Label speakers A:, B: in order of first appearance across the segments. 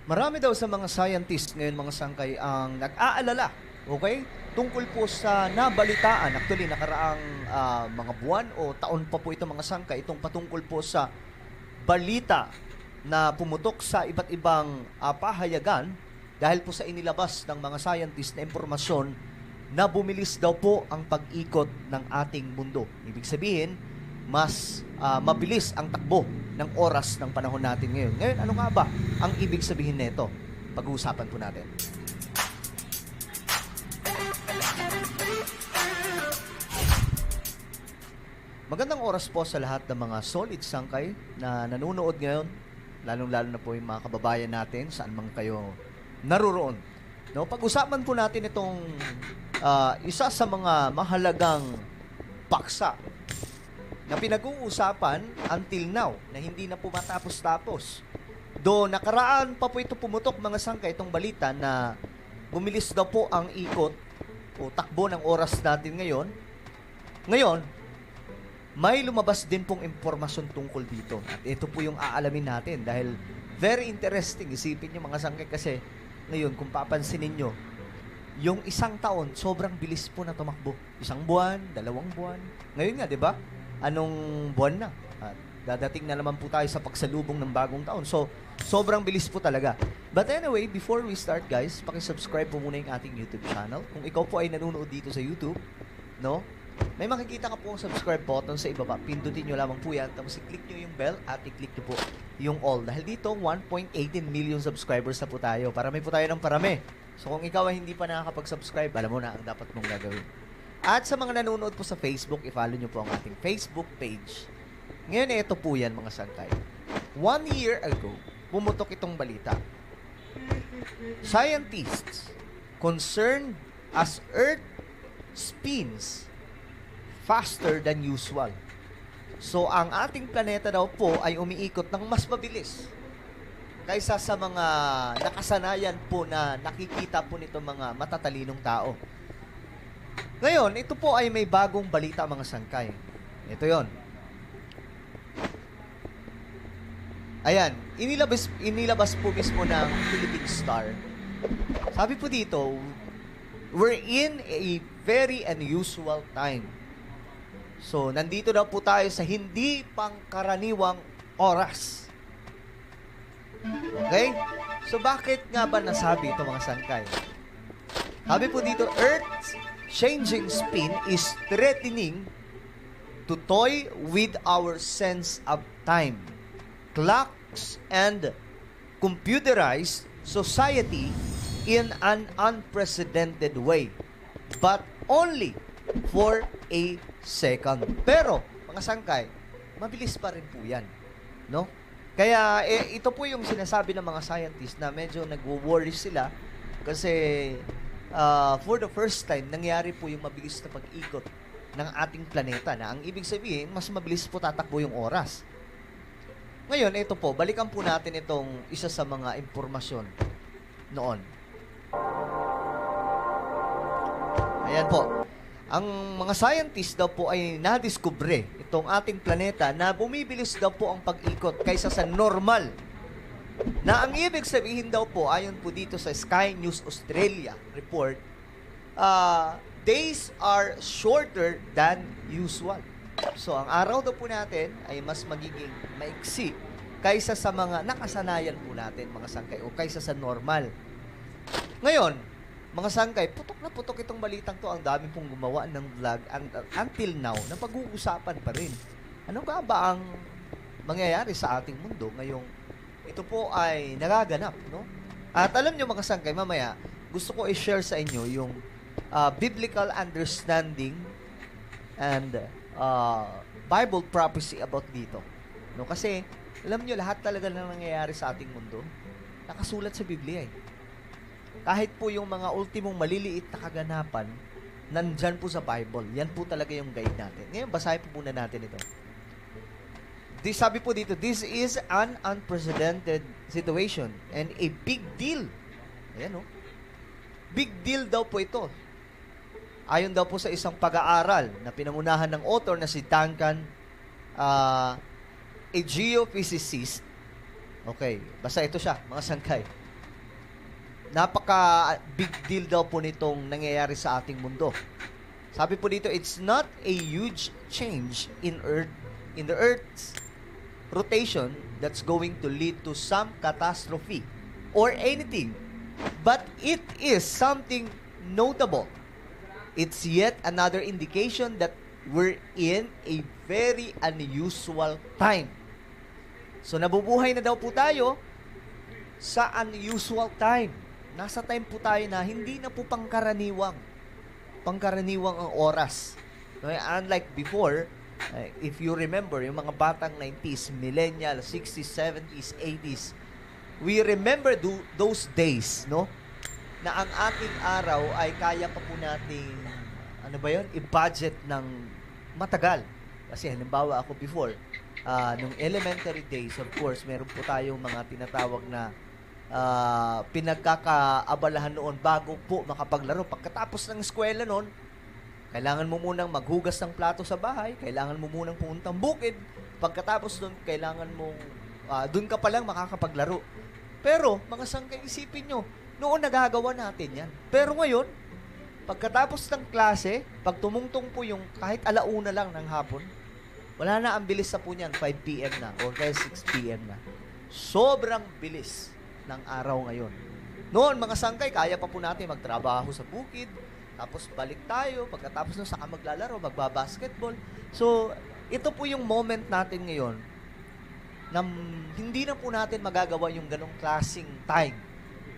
A: Marami daw sa mga scientist ngayon, mga sangkay, ang nag-aalala, okay? Tungkol po sa nabalitaan, actually nakaraang mga buwan o taon pa po ito, mga sangkay, itong patungkol po sa balita na pumutok sa iba't ibang pahayagan dahil po sa inilabas ng mga scientist na impormasyon na bumilis daw po ang pag-ikot ng ating mundo. Ibig sabihin, mas mabilis ang takbo ng oras ng panahon natin ngayon. Ngayon, ano nga ba ang ibig sabihin nito? Pag-uusapan po natin. Magandang oras po sa lahat ng mga solid sangkay na nanonood ngayon, lalong-lalo na po yung mga kababayan natin, saan man kayo naruroon. No, pag-usapan po natin itong isa sa mga mahalagang paksa na pinag-uusapan until now, na hindi na po matapos-tapos. Do nakaraan pa po ito pumutok, mga sangkay, itong balita na bumilis daw po ang ikot o takbo ng oras natin ngayon. Ngayon, may lumabas din pong impormasyon tungkol dito. At ito po yung aalamin natin dahil very interesting. Isipin nyo, mga sangkay, kasi ngayon, kung papansinin nyo, yung isang taon, sobrang bilis po na tumakbo. 1 buwan, 2 buwan. Ngayon nga, di ba? Anong buwan na? At dadating na naman po tayo sa pagsalubong ng bagong taon. So, sobrang bilis po talaga. But anyway, before we start, guys, paki-subscribe po muna yung ating YouTube channel. Kung ikaw po ay nanonood dito sa YouTube, no? May makikita ka po ang subscribe button sa ibaba. Pindutin nyo lamang po yan. Tapos i-click nyo yung bell at i-click nyo po yung all. Dahil dito, 1.18 million subscribers na po tayo. Parami po tayo ng parami. So, kung ikaw ay hindi pa nakakapag-subscribe, alam mo na ang dapat mong gagawin. At sa mga nanonood po sa Facebook, i-follow nyo po ang ating Facebook page. Ngayon, ito po yan, mga sangkay. 1 year ago, pumutok itong balita. Scientists concerned as Earth spins faster than usual. So, ang ating planeta daw po ay umiikot ng mas mabilis kaysa sa mga nakasanayan po na nakikita po nito mga matatalinong tao. Ngayon, ito po ay may bagong balita, mga sangkay. Ito yon. Ayan, inilabas po mismo ng Philippine Star. Sabi po dito, we're in a very unusual time. So, nandito daw po tayo sa hindi pangkaraniwang oras. Okay? So, bakit nga ba nasabi ito, mga sangkay? Sabi po dito, Earth's changing spin is threatening to toy with our sense of time. Clocks and computerized society in an unprecedented way. But only for a second. Pero, mga sangkay, mabilis pa rin po yan. No? Kaya, ito po yung sinasabi ng mga scientists na medyo nagwo-worry sila kasi for the first time, nangyari po yung mabilis na pag-ikot ng ating planeta na ang ibig sabihin, mas mabilis po tatakbo yung oras. Ngayon, ito po, balikan po natin itong isa sa mga impormasyon noon. Ayan po. Ang mga scientists daw po ay nadiskubre itong ating planeta na bumibilis daw po ang pag-ikot kaysa sa normal. Na ang ibig sabihin daw po, ayon po dito sa Sky News Australia report, days are shorter than usual. So, ang araw daw po natin ay mas magiging maiksi kaysa sa mga nakasanayan po natin, mga sangkay, o kaysa sa normal. Ngayon, mga sangkay, putok na putok itong balitang to. Ang dami pong gumawa ng vlog until now na pag-uusapan pa rin. Ano nga ba ang mangyayari sa ating mundo ngayong ito po ay nagaganap, no? At alam nyo, mga sangkay, mamaya, gusto ko i-share sa inyo yung biblical understanding and Bible prophecy about dito. No? Kasi, alam nyo, lahat talaga na nangyayari sa ating mundo, nakasulat sa Biblia eh. Kahit po yung mga ultimong maliliit na kaganapan, nandyan po sa Bible. Yan po talaga yung guide natin. Ngayon, basahin po muna natin ito. Sabi po dito, this is an unprecedented situation and a big deal. Ayan, no? Big deal daw po ito. Ayon daw po sa isang pag-aaral na pinangunahan ng author na si Duncan, a geophysicist. Okay, basta ito siya, mga sangkay. Napaka-big deal daw po nitong nangyayari sa ating mundo. Sabi po dito, it's not a huge change in the Earth's rotation that's going to lead to some catastrophe or anything, but it is something notable. It's yet another indication that we're in a very unusual time. So, nabubuhay na daw po tayo sa unusual time. Nasa time po tayo na hindi na po pangkaraniwang ang oras. Unlike before, if you remember, yung mga batang 90s, millennial, 60s, 70s, 80s, we remember those days, no? Na ang ating araw ay kaya pa po nating, i-budget ng matagal. Kasi halimbawa ako before, nung elementary days, of course, meron po tayong mga tinatawag na pinagkakaabalahan noon bago po makapaglaro. Pagkatapos ng eskwela noon, kailangan mo munang maghugas ng plato sa bahay, kailangan mo munang puntang bukid, pagkatapos doon, kailangan mong, doon ka palang makakapaglaro. Pero, mga sangkay, isipin nyo, noon nagagawa natin yan. Pero ngayon, pagkatapos ng klase, pag tumungtong po yung kahit 1:00 lang ng hapon, wala na, ang bilis na po niyan, 5 p.m. na o kaya 6 p.m. na. Sobrang bilis ng araw ngayon. Noon, mga sangkay, kaya pa po natin magtrabaho sa bukid, tapos balik tayo, pagkatapos nun saka maglalaro, magbabasketball. So, ito po yung moment natin ngayon na hindi na po natin magagawa yung ganong klaseng time.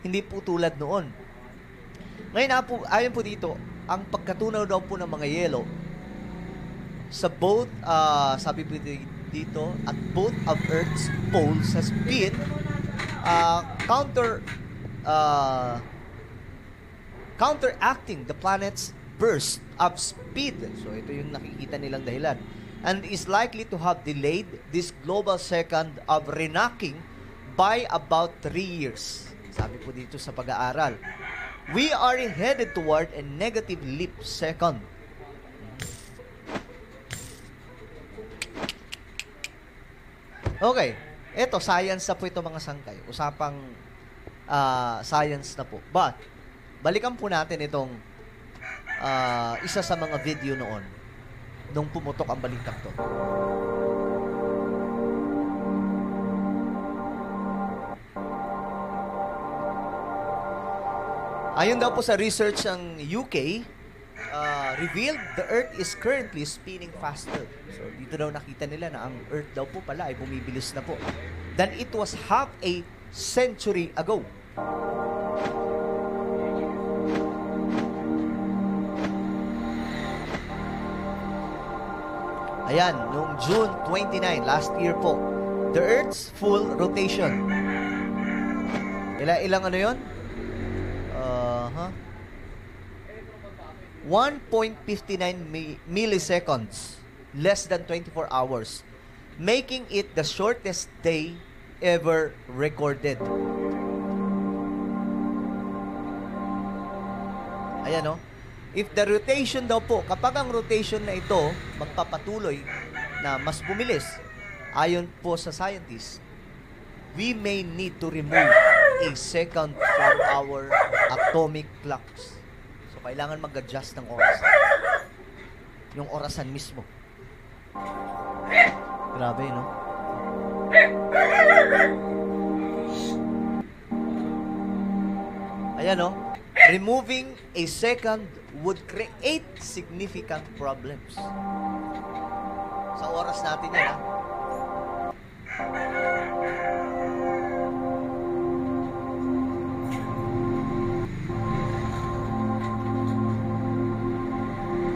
A: Hindi po tulad noon. Ngayon ayon po dito, ang pagkatunaw daw po ng mga yelo sa both, sabi po dito, at both of Earth's poles has been counteracting the planet's burst of speed. So, ito yung nakikita nilang dahilan. And is likely to have delayed this global second of renocking by about 3 years. Sabi po dito sa pag-aaral. We are headed toward a negative leap second. Okay. Ito, science na po ito, mga sangkay. Usapang science na po. But, balikan po natin itong isa sa mga video noon nung pumutok ang baliktad to. Ayon daw po sa research ng UK, revealed the Earth is currently spinning faster. So, dito daw nakita nila na ang Earth daw po pala ay bumibilis na po than it was half a century ago. Ayan, noong June 29, last year po, the Earth's full rotation. Ilang ano yun? 1.59 milliseconds, less than 24 hours, making it the shortest day ever recorded. Ayan, no? If the rotation daw po, kapag ang rotation na ito magpapatuloy na mas bumilis, ayon po sa scientists, we may need to remove a second from our atomic clocks. So, kailangan mag-adjust ng orasan. Yung orasan mismo. Grabe, no? Ayan, no? Removing a second would create significant problems. Sa oras natin yan, ha?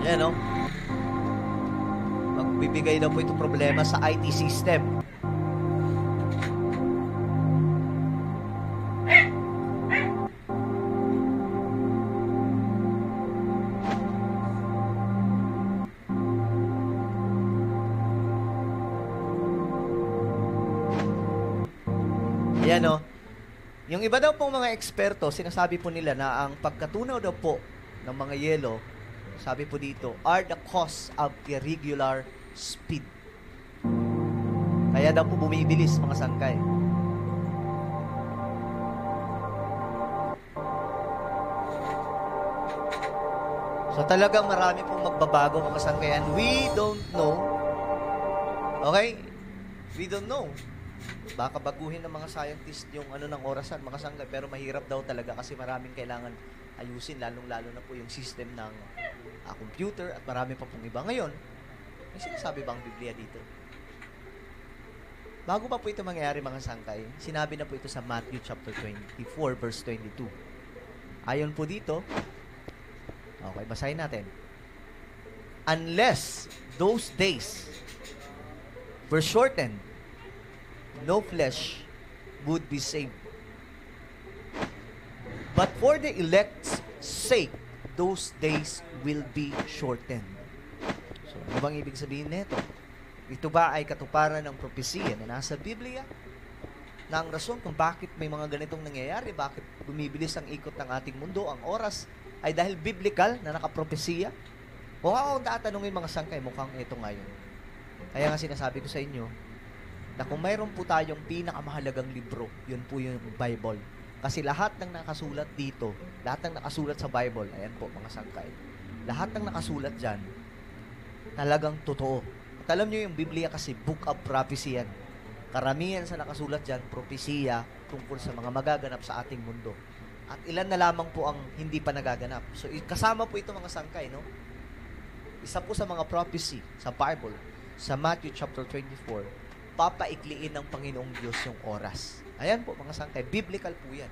A: Yan, no? Magbibigay daw po itong problema sa IT system. Yan, no? Yung iba daw pong mga eksperto, sinasabi po nila na ang pagkatunaw daw po ng mga yelo sabi po dito, are the cause of irregular speed. Kaya daw po bumibilis mga sangkay. So talagang marami pong magbabago mga sangkay, and we don't know. Okay? We don't know. Baka baguhin ng mga scientist yung ng orasan, mga sangkay, pero mahirap daw talaga kasi maraming kailangan ayusin, lalong-lalo na po yung system ng computer at marami pa pong iba. Ngayon, may sinasabi ba ang Biblia dito? Bago pa po ito mangyayari mga sangkay, sinabi na po ito sa Matthew chapter 24 verse 22. Ayon po dito, okay, basahin natin. Unless those days were shortened, no flesh would be saved. But for the elect's sake, those days will be shortened. So, ano bang ibig sabihin nito? Ito ba ay katuparan ng propesiya na nasa Biblia? Na ang rason kung bakit may mga ganitong nangyayari, bakit bumibilis ang ikot ng ating mundo, ang oras, ay dahil biblical na nakapropesiya? Kung ako tatanungin mga sangkay, mukhang ito ngayon. Kaya nga sinasabi ko sa inyo, na kung mayroon po tayong pinakamahalagang libro, yun po yung Bible. Kasi lahat ng nakasulat dito, lahat ng nakasulat sa Bible, ayan po mga sangkay, lahat ng nakasulat dyan, talagang totoo. At alam nyo yung Biblia kasi book of prophecy yan. Karamihan sa nakasulat dyan, propesiya tungkol sa mga magaganap sa ating mundo. At ilan na lamang po ang hindi pa nagaganap. So, kasama po ito mga sangkay, no? Isa po sa mga prophecy sa Bible, sa Matthew chapter 24, papaikliin ng Panginoong Diyos yung oras. Ayan po mga sangkay, biblical po yan.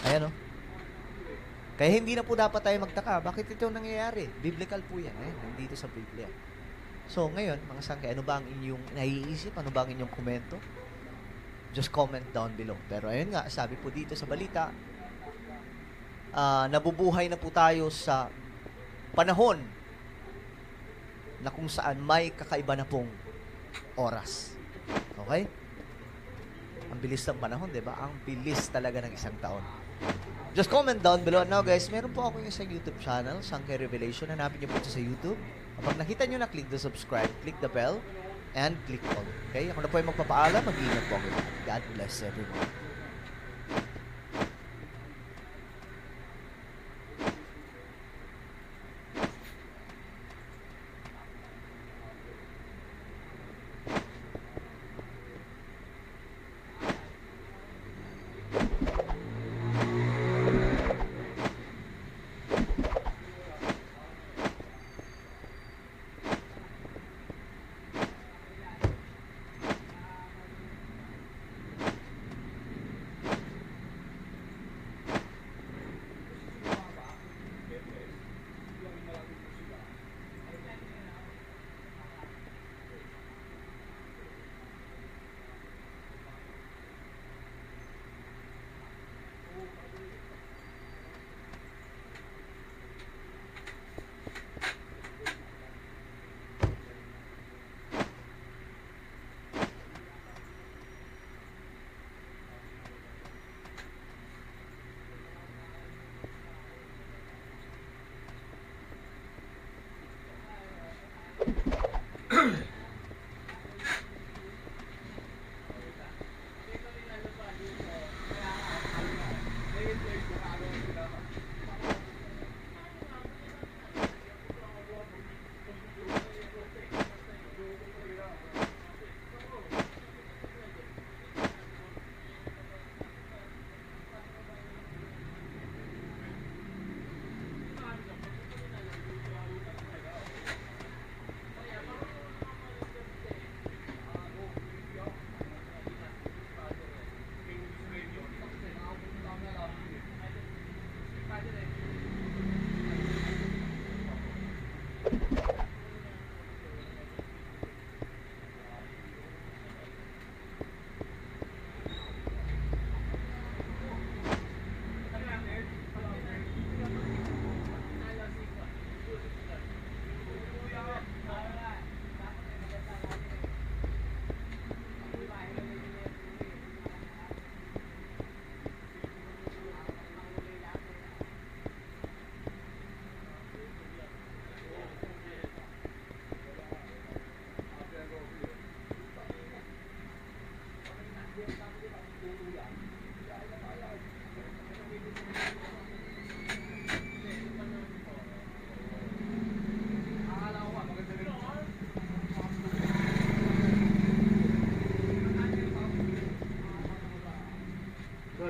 A: Ayan, no? Kaya hindi na po dapat tayo magtaka. Bakit ito nangyayari? Biblical po yan. Ayan, nandito sa Biblia. So, ngayon, mga sangkay, ano ba ang inyong naiisip? Ano ba ang inyong komento? Just comment down below. Pero ayun nga, sabi po dito sa balita, nabubuhay na po tayo sa panahon na kung saan may kakaiba na pong oras. Okay? Ang bilis ng panahon, di ba? Ang bilis talaga ng isang taon. Just comment down below. Now guys, meron po ako yung isang YouTube channel, Sangkay Revelation. Hanapin niyo po ito sa YouTube. Kapag nakita niyo na, click the subscribe, click the bell, and click all. Okay? Ako na po yung magpapaalam. Mag-ingat po ako. God bless everyone.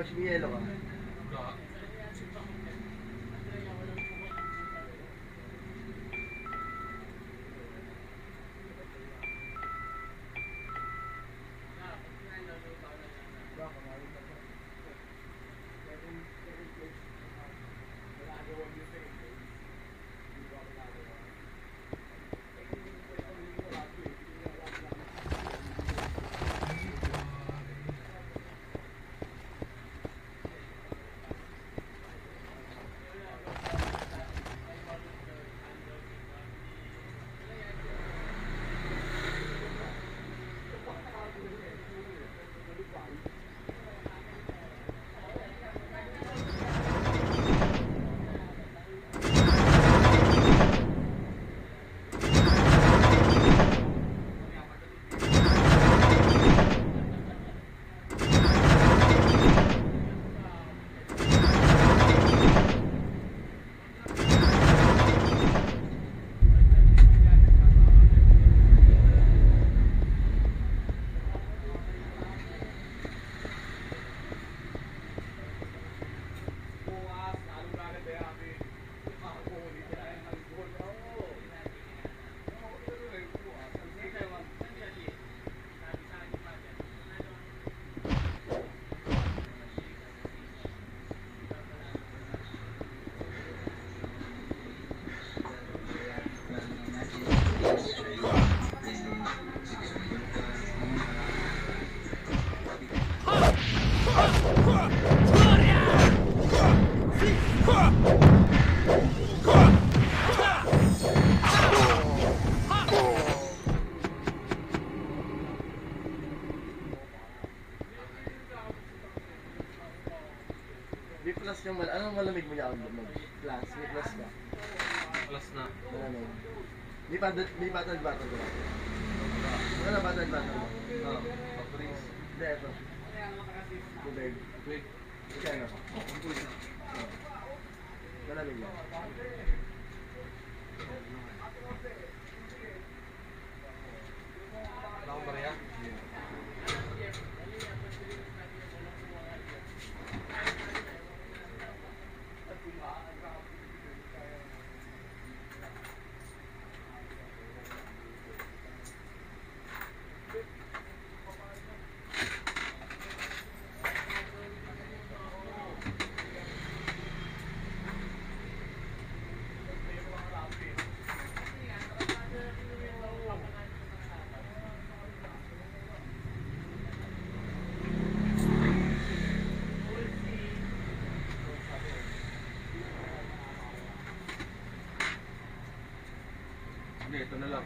B: Josh, may yelo ka. Plus yung anong malamig mo niya ako mag-plus? May plus ba?
C: Plus na.
B: Malamig. May battle ko lang. Wala battle mo?
C: Oo. Pag-freeze.
B: Hindi, ito. Tubig.
C: Quick.
B: Ika na.
C: Quick na.
B: Malamig lang.
C: Wala akong bariya. Hindi, ito na lang.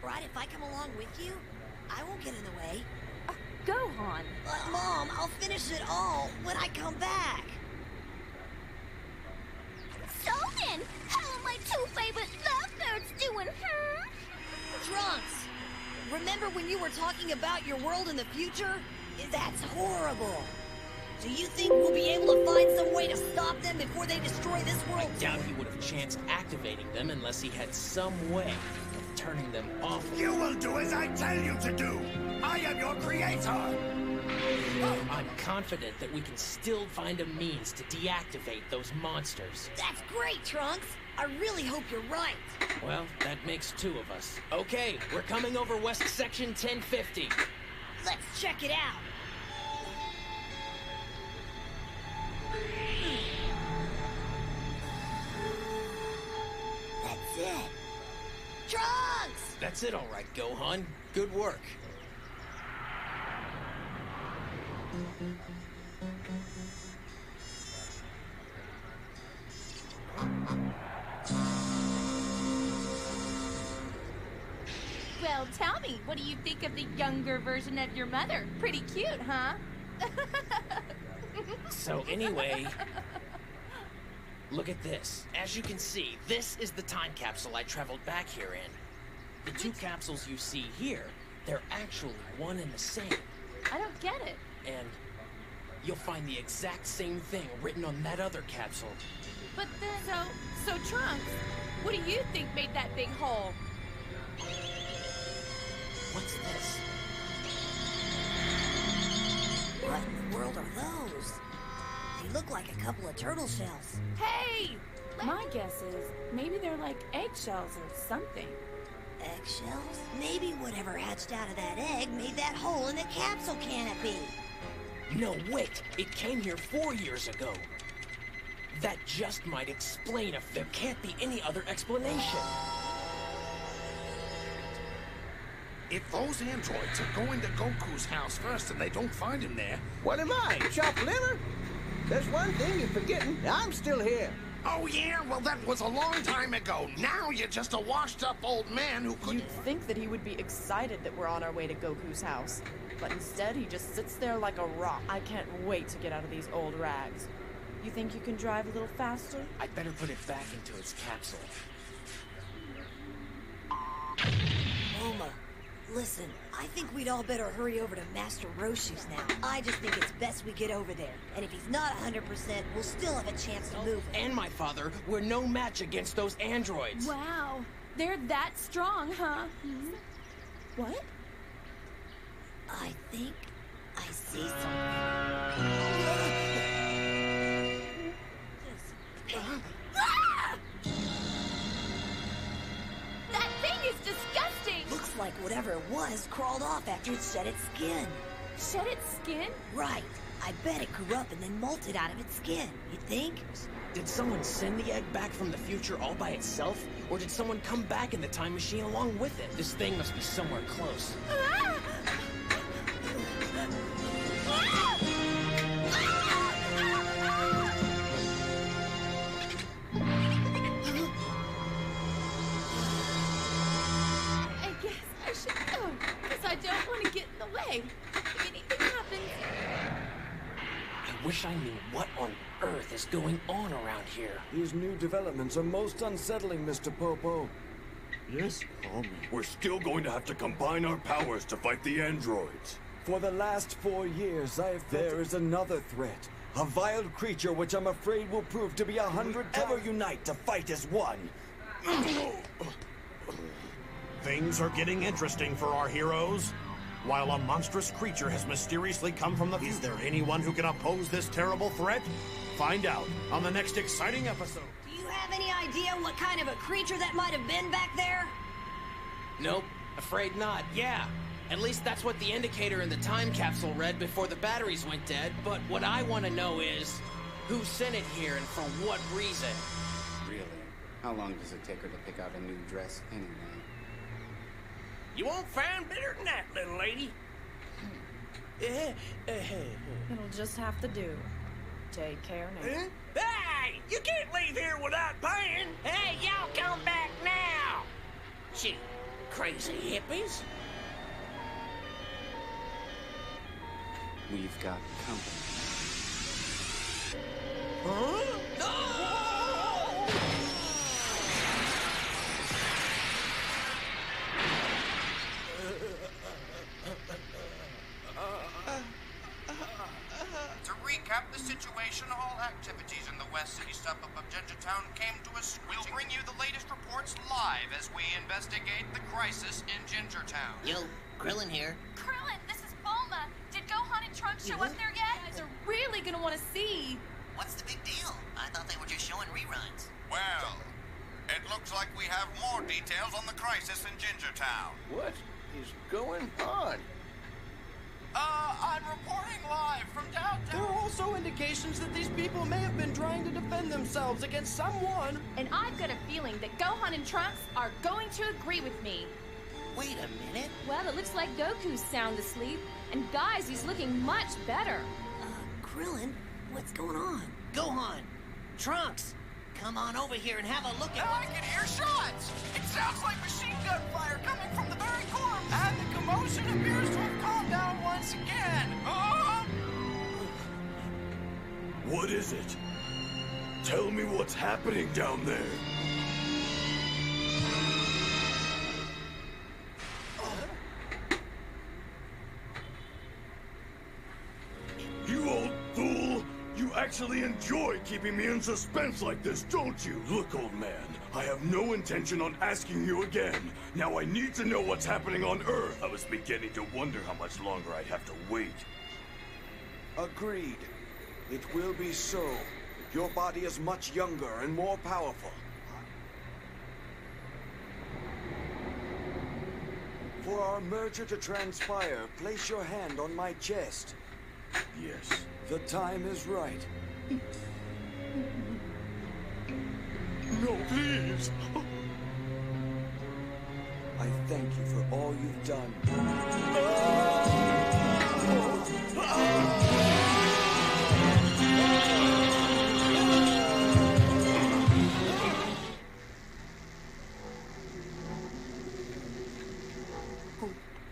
D: Right, if I come along with you, I won't get in the way.
E: Go, Han.
D: Mom, I'll finish it all when I come back.
E: So then, how are my two favorite lovebirds doing,
D: Trunks, remember when you were talking about your world in the future? That's horrible. Do you think we'll be able to find some way to stop them before they destroy this world?
F: I doubt he would have chanced activating them unless he had some way of turning them off.
G: You will do as I tell you to do! I am your creator!
F: I'm confident that we can still find a means to deactivate those monsters.
D: That's great, Trunks. I really hope you're right.
F: Well, that makes two of us. Okay, we're coming over West Section 1050.
D: Let's check it out. That's it. Trunks!
F: That's it, all right, Gohan. Good work.
E: Well, tell me, what do you think of the younger version of your mother? Pretty cute, huh?
F: So anyway, look at this. As you can see, this is the time capsule I traveled back here in. The two capsules you see here, they're actually one and the same.
E: I don't get it.
F: And you'll find the exact same thing written on that other capsule.
E: But then, so Trunks, what do you think made that big hole?
F: What's this?
D: What in the world are those? They look like a couple of turtle shells.
E: Hey!
H: My guess is maybe they're like eggshells or something.
D: Eggshells? Maybe whatever hatched out of that egg made that hole in the capsule canopy.
F: No, wait! It came here 4 years ago. That just might explain if there can't be any other explanation.
G: If those androids are going to Goku's house first and they don't find him there...
I: What am I, chopped liver? There's one thing you're forgetting. I'm still here.
G: Oh, yeah? Well, that was a long time ago. Now you're just a washed-up old man who could...
J: You'd think that he would be excited that we're on our way to Goku's house. But instead, he just sits there like a rock. I can't wait to get out of these old rags. You think you can drive a little faster?
F: I'd better put it back into its capsule.
D: Oma, listen, I think we'd all better hurry over to Master Roshu's now. I just think it's best we get over there. And if he's not 100%, we'll still have a chance to move him.
F: And my father, we're no match against those androids.
E: Wow. They're that strong, huh?
J: What?
D: I think I see something.
E: That thing is disgusting!
D: Looks like whatever it was crawled off after it shed its skin.
E: Shed its skin?
D: Right. I bet it grew up and then molted out of its skin. You think?
F: Did someone send the egg back from the future all by itself? Or did someone come back in the time machine along with it? This thing must be somewhere close.
E: Ah! I guess I should go, because I don't want to get in the way. If anything happens...
F: I wish I knew what on earth is going on around here.
K: These new developments are most unsettling, Mr. Popo.
G: Yes, homie. We're still going to have to combine our powers to fight the androids.
K: For the last 4 years, I have felt there is another threat. A vile creature which I'm afraid will prove to be 100 ever unite to fight as one.
G: Things are getting interesting for our heroes. While a monstrous creature has mysteriously come from the future, is there anyone who can oppose this terrible threat? Find out on the next exciting episode.
D: Do you have any idea what kind of a creature that might have been back there?
F: Nope, afraid not. Yeah, at least that's what the indicator in the time capsule read before the batteries went dead. But what I want to know is, who sent it here and for what reason?
L: Really? How long does it take her to pick out a new dress anyway?
I: You won't find better than that, little lady.
J: It'll just have to do. Take care now.
I: Hey! You can't leave here without paying! Hey, y'all come back now! Shoot, crazy hippies.
L: We've got company.
I: Huh?
M: To recap the situation, all activities in the west city suburb of Gingertown came to a screeching. We'll bring you the latest reports live as we investigate the crisis in Gingertown.
N: Yo, Krillin here.
E: Krillin, this is Bulma. Did Gohan and Trunks show up there yet? You guys are really gonna want to see.
N: What's the big deal? I thought they were just showing reruns.
M: Well, it looks like we have more details on the crisis in Gingertown.
I: What is going on?
M: I'm reporting live from downtown.
B: There are also indications that these people may have been trying to defend themselves against someone.
E: And I've got a feeling that Gohan and Trunks are going to agree with me.
N: Wait a minute.
E: Well, it looks like Goku's sound asleep. And guys, he's looking much better.
D: Krillin, what's going on?
N: Gohan! Trunks! Come on over here and have a look at
M: I can hear shots! It sounds like machine gun fire coming from the very core. And the commotion appears to have calmed down once again.
G: What is it? Tell me what's happening down there. You old fool! You actually enjoy keeping me in suspense like this, don't you? Look, old man, I have no intention on asking you again. Now I need to know what's happening on Earth. I was beginning to wonder how much longer I'd have to wait.
K: Agreed. It will be so. Your body is much younger and more powerful. For our merger to transpire, place your hand on my chest. Yes, the time is right. No, please! I thank you for all you've done.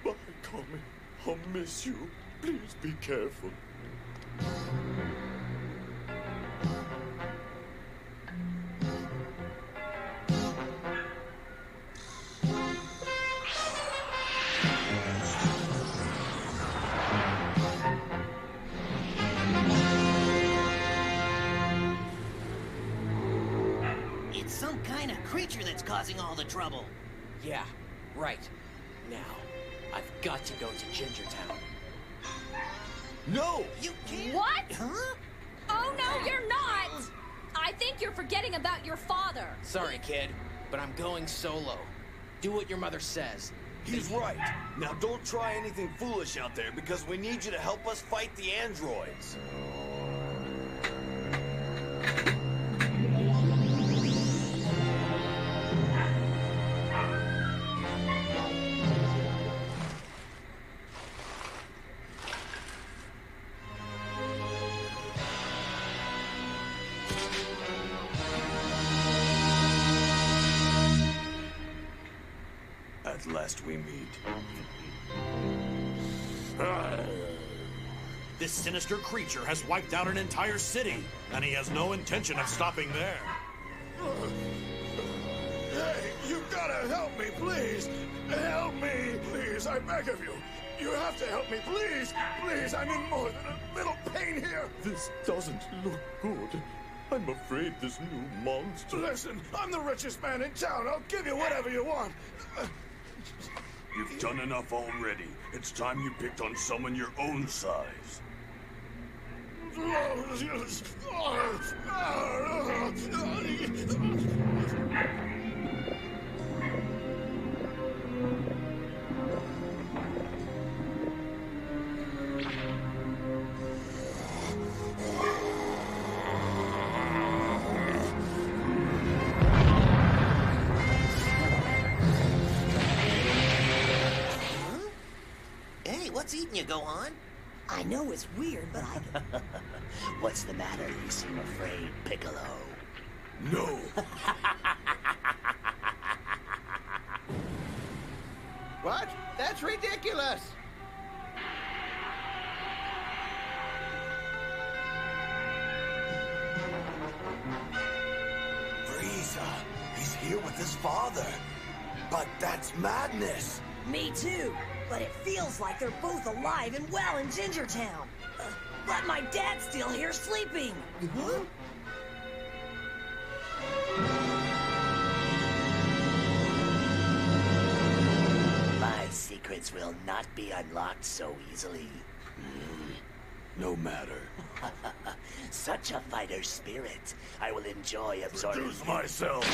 G: Goodbye, Tommy. I'll miss you. Please be careful.
N: It's some kind of creature that's causing all the trouble.
F: Yeah, right. Now, I've got to go to Gingertown.
K: No!
N: You can't.
E: What?
N: Huh?
E: Oh, no, you're not! I think you're forgetting about your father.
F: Sorry, kid, but I'm going solo. Do what your mother says.
K: He's right. Now don't try anything foolish out there because we need you to help us fight the androids. At last we meet.
O: This sinister creature has wiped out an entire city, and he has no intention of stopping there.
G: Hey, you gotta help me, please! Help me, please, I beg of you! You have to help me, please! Please, I'm in more than a little pain here!
P: This doesn't look good. I'm afraid this new monster...
G: Listen, I'm the richest man in town. I'll give you whatever you want. You've done enough already. It's time you picked on someone your own size.
N: Hey, what's eating you, Gohan? I know it's weird, but I... What's the matter? You seem afraid, Piccolo.
G: No!
B: What? That's ridiculous!
K: Frieza, he's here with his father. But that's madness.
D: Me too, but it feels like they're both alive and well in Gingertown. But my dad's still here sleeping. Huh?
N: My secrets will not be unlocked so easily.
G: No matter.
N: Such a fighter spirit. I will enjoy absorbing...
G: Produce myself!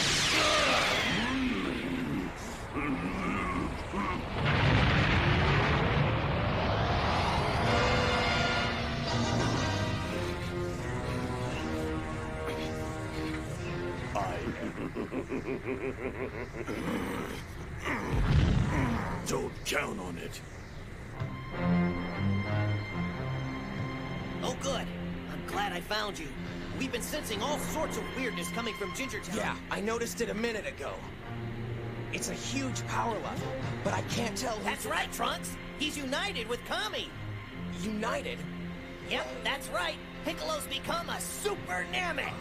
G: Don't count on it.
N: Oh, good. I'm glad I found you. We've been sensing all sorts of weirdness coming from Gingertown.
F: Yeah, I noticed it a minute ago. It's a huge power level, but I can't tell who...
N: That's right, Trunks. He's united with Kami.
F: United?
N: Yep, that's right. Piccolo's become a super Namek.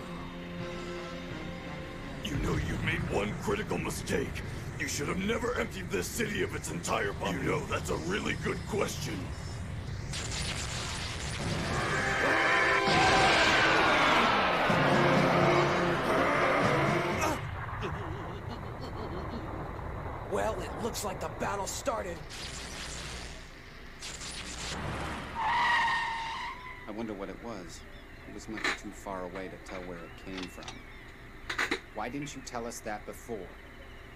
G: You know you've made one critical mistake. You should have never emptied this city of its entire population. You know, that's a really good question.
F: Well, it looks like the battle started.
L: I wonder what it was. It was much too far away to tell where it came from. Why didn't you tell us that before?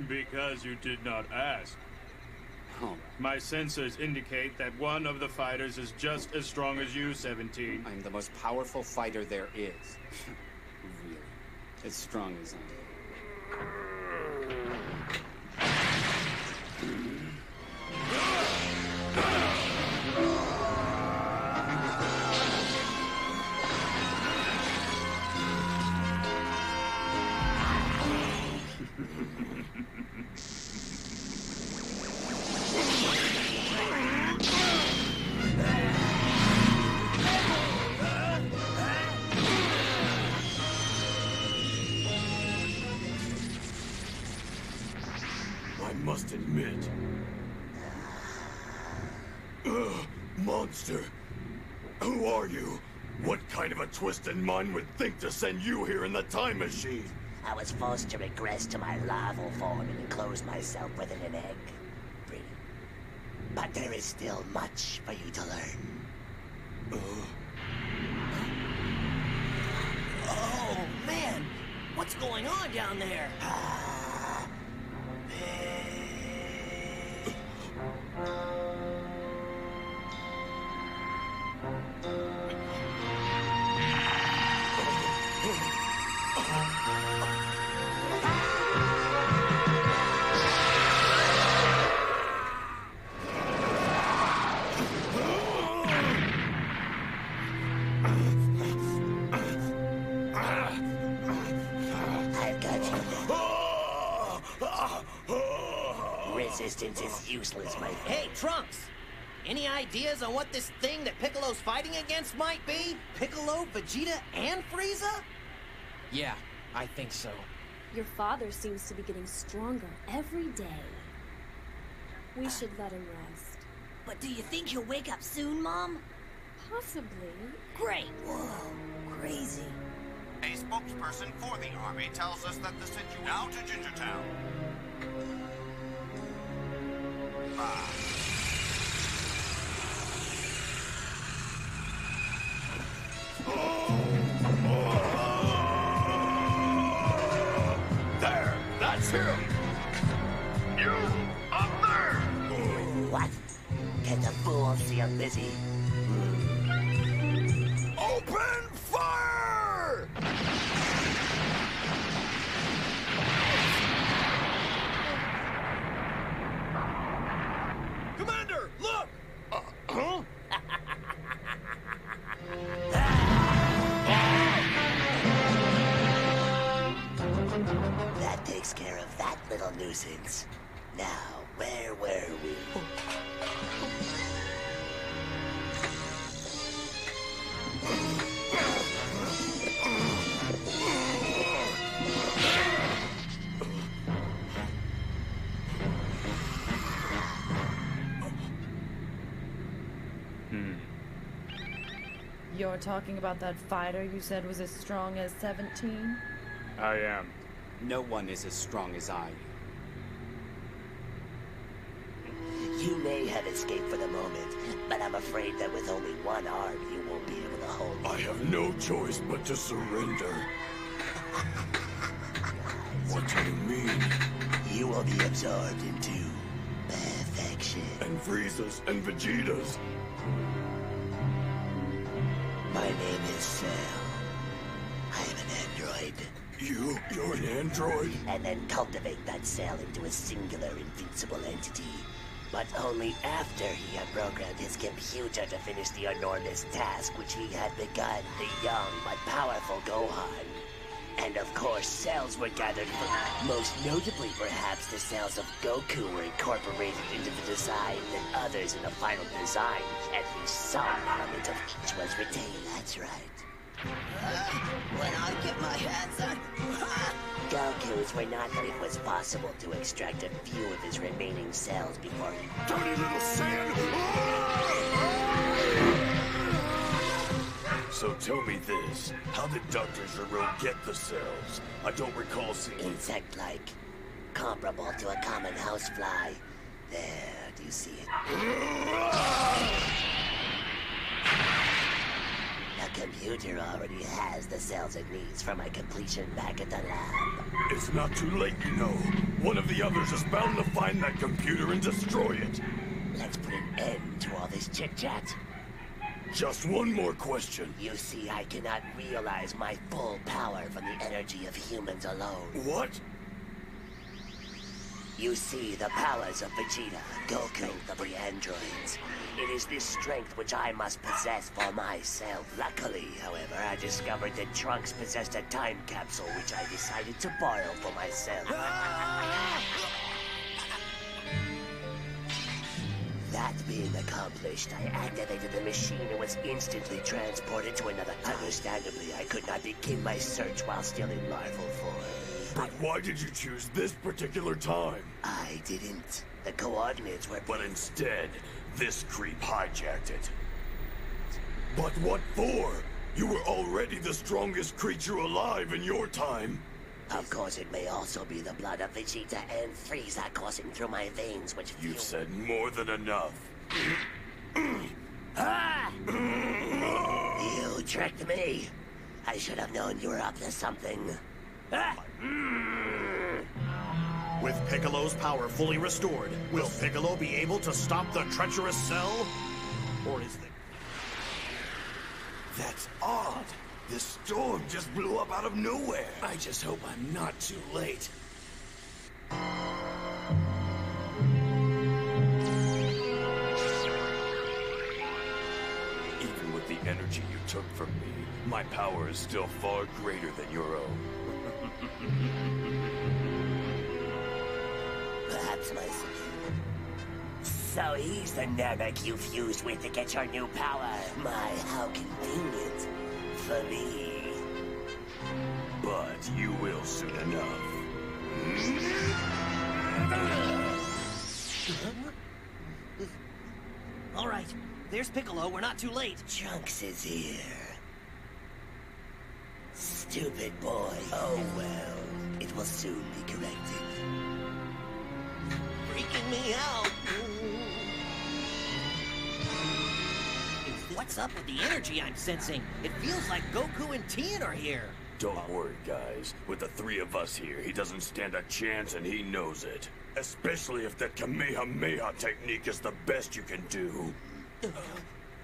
P: Because you did not ask.
Q: My sensors indicate that one of the fighters is just as strong as you, 17.
L: I'm the most powerful fighter there is. Really. As strong as I
G: must admit. Monster. Who are you? What kind of a twisted mind would think to send you here in the time machine?
N: I was forced to regress to my larval form and enclose myself within an egg. Pretty. But there is still much for you to learn.
I: Oh, man! What's going on down there?
N: Resistance is useless, my friend.
I: Hey, Trunks! Any ideas on what this thing that Piccolo's fighting against might be? Piccolo, Vegeta, and Frieza?
F: Yeah, I think so.
R: Your father seems to be getting stronger every day. We should let him rest.
D: But do you think he'll wake up soon, Mom?
R: Possibly.
D: Great. Whoa, crazy.
M: A spokesperson for the army tells us that the situation now to Gingertown.
G: There! That's him! You! Up there!
N: What? Can the fool see I'm busy?
G: Open fire!
I: Commander, look!
G: Huh?
N: That takes care of that little nuisance. Now, where were we?
J: You're talking about that fighter you said was as strong as 17?
Q: I am.
L: No one is as strong as I.
N: You may have escaped for the moment, but I'm afraid that with only one arm, you won't be able to hold me.
G: I have no choice but to surrender. What do you mean?
N: You will be absorbed into perfection.
G: And Frieza's and Vegeta's.
N: My name is Cell. I am an android.
G: You're an android?
N: And then cultivate that cell into a singular, invincible entity. But only after he had programmed his computer to finish the enormous task which he had begun, the young but powerful Gohan. And of course, cells were gathered from, most notably perhaps the cells of Goku were incorporated into the design, and others in the final design. At least some element of each was retained, that's right.
D: When I get my hands on...
N: Goku's were not that it was possible to extract a few of his remaining cells before he...
G: Dirty little sand! So tell me this, how did Dr. Gero get the cells? I don't recall seeing...
N: Insect-like. Comparable to a common housefly. There, do you see it? The computer already has the cells it needs for my completion back at the lab.
G: It's not too late, you know. One of the others is bound to find that computer and destroy it.
N: Let's put an end to all this chit-chat.
G: Just one more question.
N: You see, I cannot realize my full power from the energy of humans alone.
G: What?
N: You see, the powers of Vegeta, Goku, of the androids. It is this strength which I must possess for myself. Luckily, however, I discovered that Trunks possessed a time capsule which I decided to borrow for myself. That being accomplished, I activated the machine and was instantly transported to another. Understandably, I could not begin my search while still in larval form.
G: But why did you choose this particular time?
N: I didn't. The coordinates were...
G: But instead, this creep hijacked it. But what for? You were already the strongest creature alive in your time.
N: Of course, it may also be the blood of Vegeta and Frieza coursing through my veins, which
G: You've said more than enough.
N: Ah! You tricked me. I should have known you were up to something. Ah!
O: With Piccolo's power fully restored, will Piccolo be able to stop the treacherous Cell? Or is it...
G: That's odd. This storm just blew up out of nowhere.
I: I just hope I'm not too late.
G: Even with the energy you took from me, my power is still far greater than your own.
N: Perhaps my secret. So he's the Namek you fused with to get your new power. My, how convenient. For me.
G: But you will soon enough.
S: All right, there's Piccolo. We're not too late.
N: Trunks is here. Stupid boy. Oh well, it will soon be corrected.
S: Freaking me out. What's up with the energy I'm sensing? It feels like Goku and Tien are here.
G: Don't worry, guys. With the three of us here, he doesn't stand a chance and he knows it. Especially if that Kamehameha technique is the best you can do.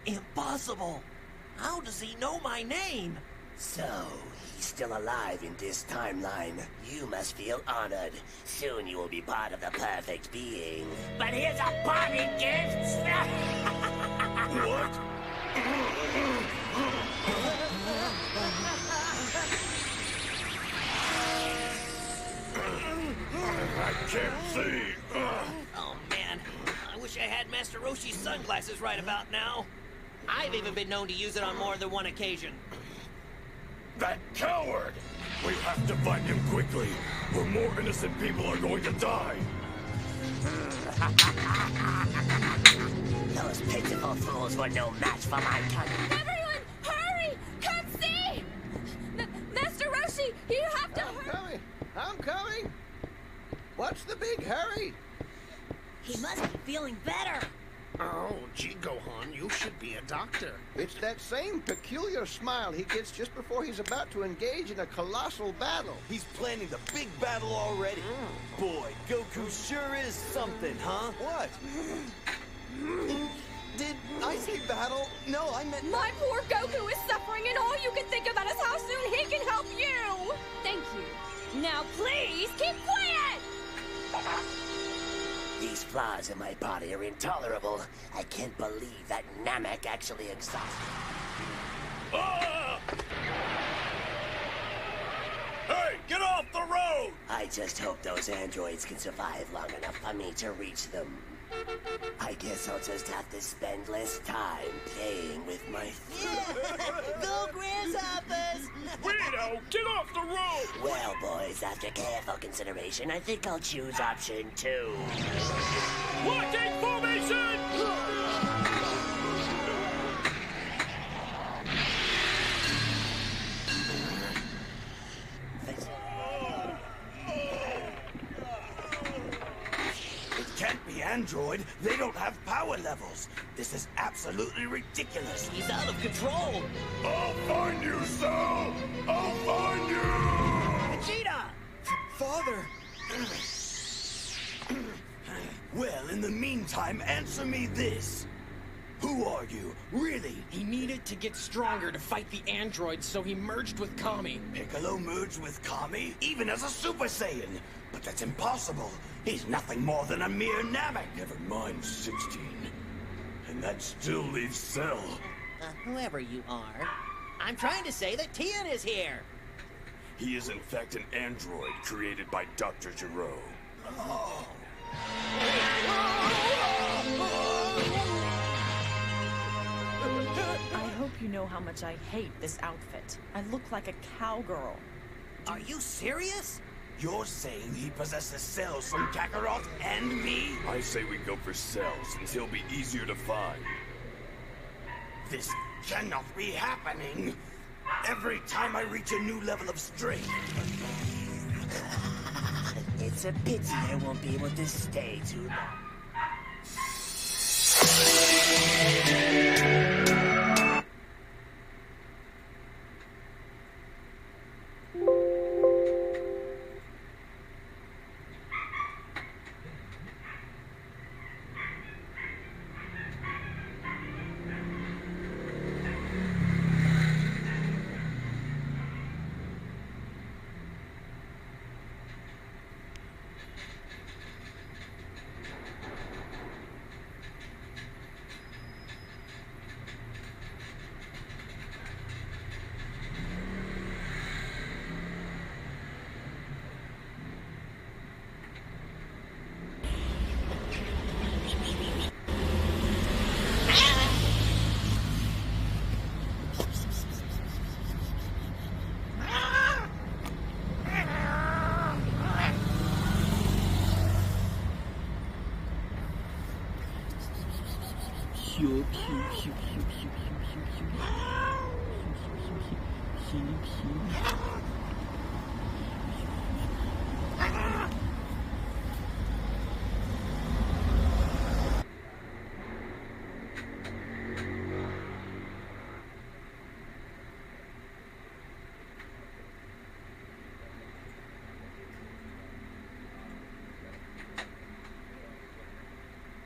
S: Impossible! How does he know my name?
N: So, he's still alive in this timeline. You must feel honored. Soon you will be part of the perfect being. But here's a party gift!
G: What? I can't see.
S: Oh man, I wish I had Master Roshi's sunglasses right about now. I've even been known to use it on more than one occasion.
G: That coward! We have to find him quickly, or more innocent people are going to die.
N: Those pitiful fools were no match for my cunning.
E: Everyone, hurry! Come see! Master Roshi, you have to hurry!
B: I'm coming! What's the big hurry?
D: He must be feeling better.
I: Oh, gee, Gohan, you should be a doctor.
B: It's that same peculiar smile he gets just before he's about to engage in a colossal battle.
K: He's planning the big battle already. Boy, Goku sure is something, huh? What? Did I say battle? No, I meant...
E: My poor Goku is suffering, and all you can think about is how soon he can help you! Thank you. Now please, keep quiet!
N: These flaws in my body are intolerable. I can't believe that Namek actually exists.
G: Hey, get off the road!
N: I just hope those androids can survive long enough for me to reach them. I guess I'll just have to spend less time playing with my...
S: Go, Grasshoppers!
G: Guido, get off the road!
N: Well, boys, after careful consideration, I think I'll choose option 2.
G: Walking formation!
I: Can't be Android. They don't have power levels. This is absolutely ridiculous.
S: He's out of control.
G: I'll find you, Cell! I'll find you!
S: Vegeta!
K: Father! Well, in the meantime, answer me this. Who are you? Really?
F: He needed to get stronger to fight the androids, so he merged with Kami.
K: Piccolo merged with Kami? Even as a Super Saiyan? But that's impossible. He's nothing more than a mere Namek.
G: Never mind 16. And that still leaves Cell.
S: Whoever you are, I'm trying to say that Tien is here.
G: He is in fact an android created by Dr. Giro.
J: I hope you know how much I hate this outfit. I look like a cowgirl.
S: Are you serious?
K: You're saying he possesses cells from Kakarot and me?
G: I say we go for Cell, since he'll be easier to find.
K: This cannot be happening. Every time I reach a new level of strength.
N: It's a pity I won't be able to stay too long.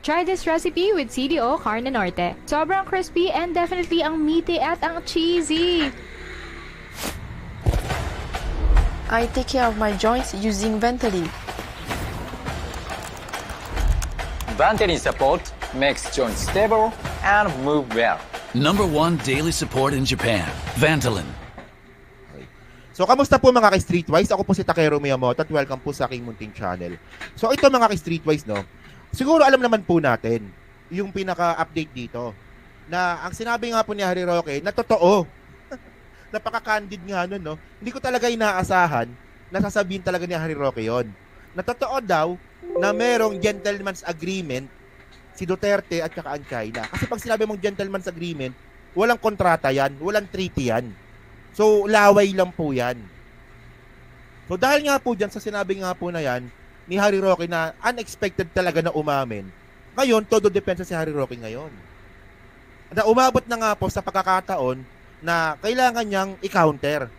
T: Try this recipe with CDO Carne Norte. Sobrang crispy and definitely ang meaty at ang cheesy.
U: I take care of my joints using Ventolin.
V: Ventolin support makes joints stable and move well.
W: #1 daily support in Japan, Ventolin.
X: So, kamusta po mga ka-Streetwise? Ako po si Takeru Miyamoto at welcome po sa aking munting channel. So, ito mga ka-Streetwise, no? Siguro alam naman po natin yung pinaka-update dito na ang sinabi nga po ni Harry Roque na totoo. Napaka-candid nga nun, no? Hindi ko talaga inaasahan na sasabihin talaga ni Harry Roque yon. Na totoo daw na merong gentleman's agreement si Duterte at saka ang China. Kasi pag sinabi mong gentleman's agreement, walang kontrata yan, walang treaty yan. So, laway lang po yan. So, dahil nga po dyan, sa sinabi nga po na yan, ni Harry Roque na unexpected talaga na umamin. Ngayon, todo depensa si Harry Roque ngayon. Na umabot na nga po sa pagkakataon na kailangan niyang i-counter.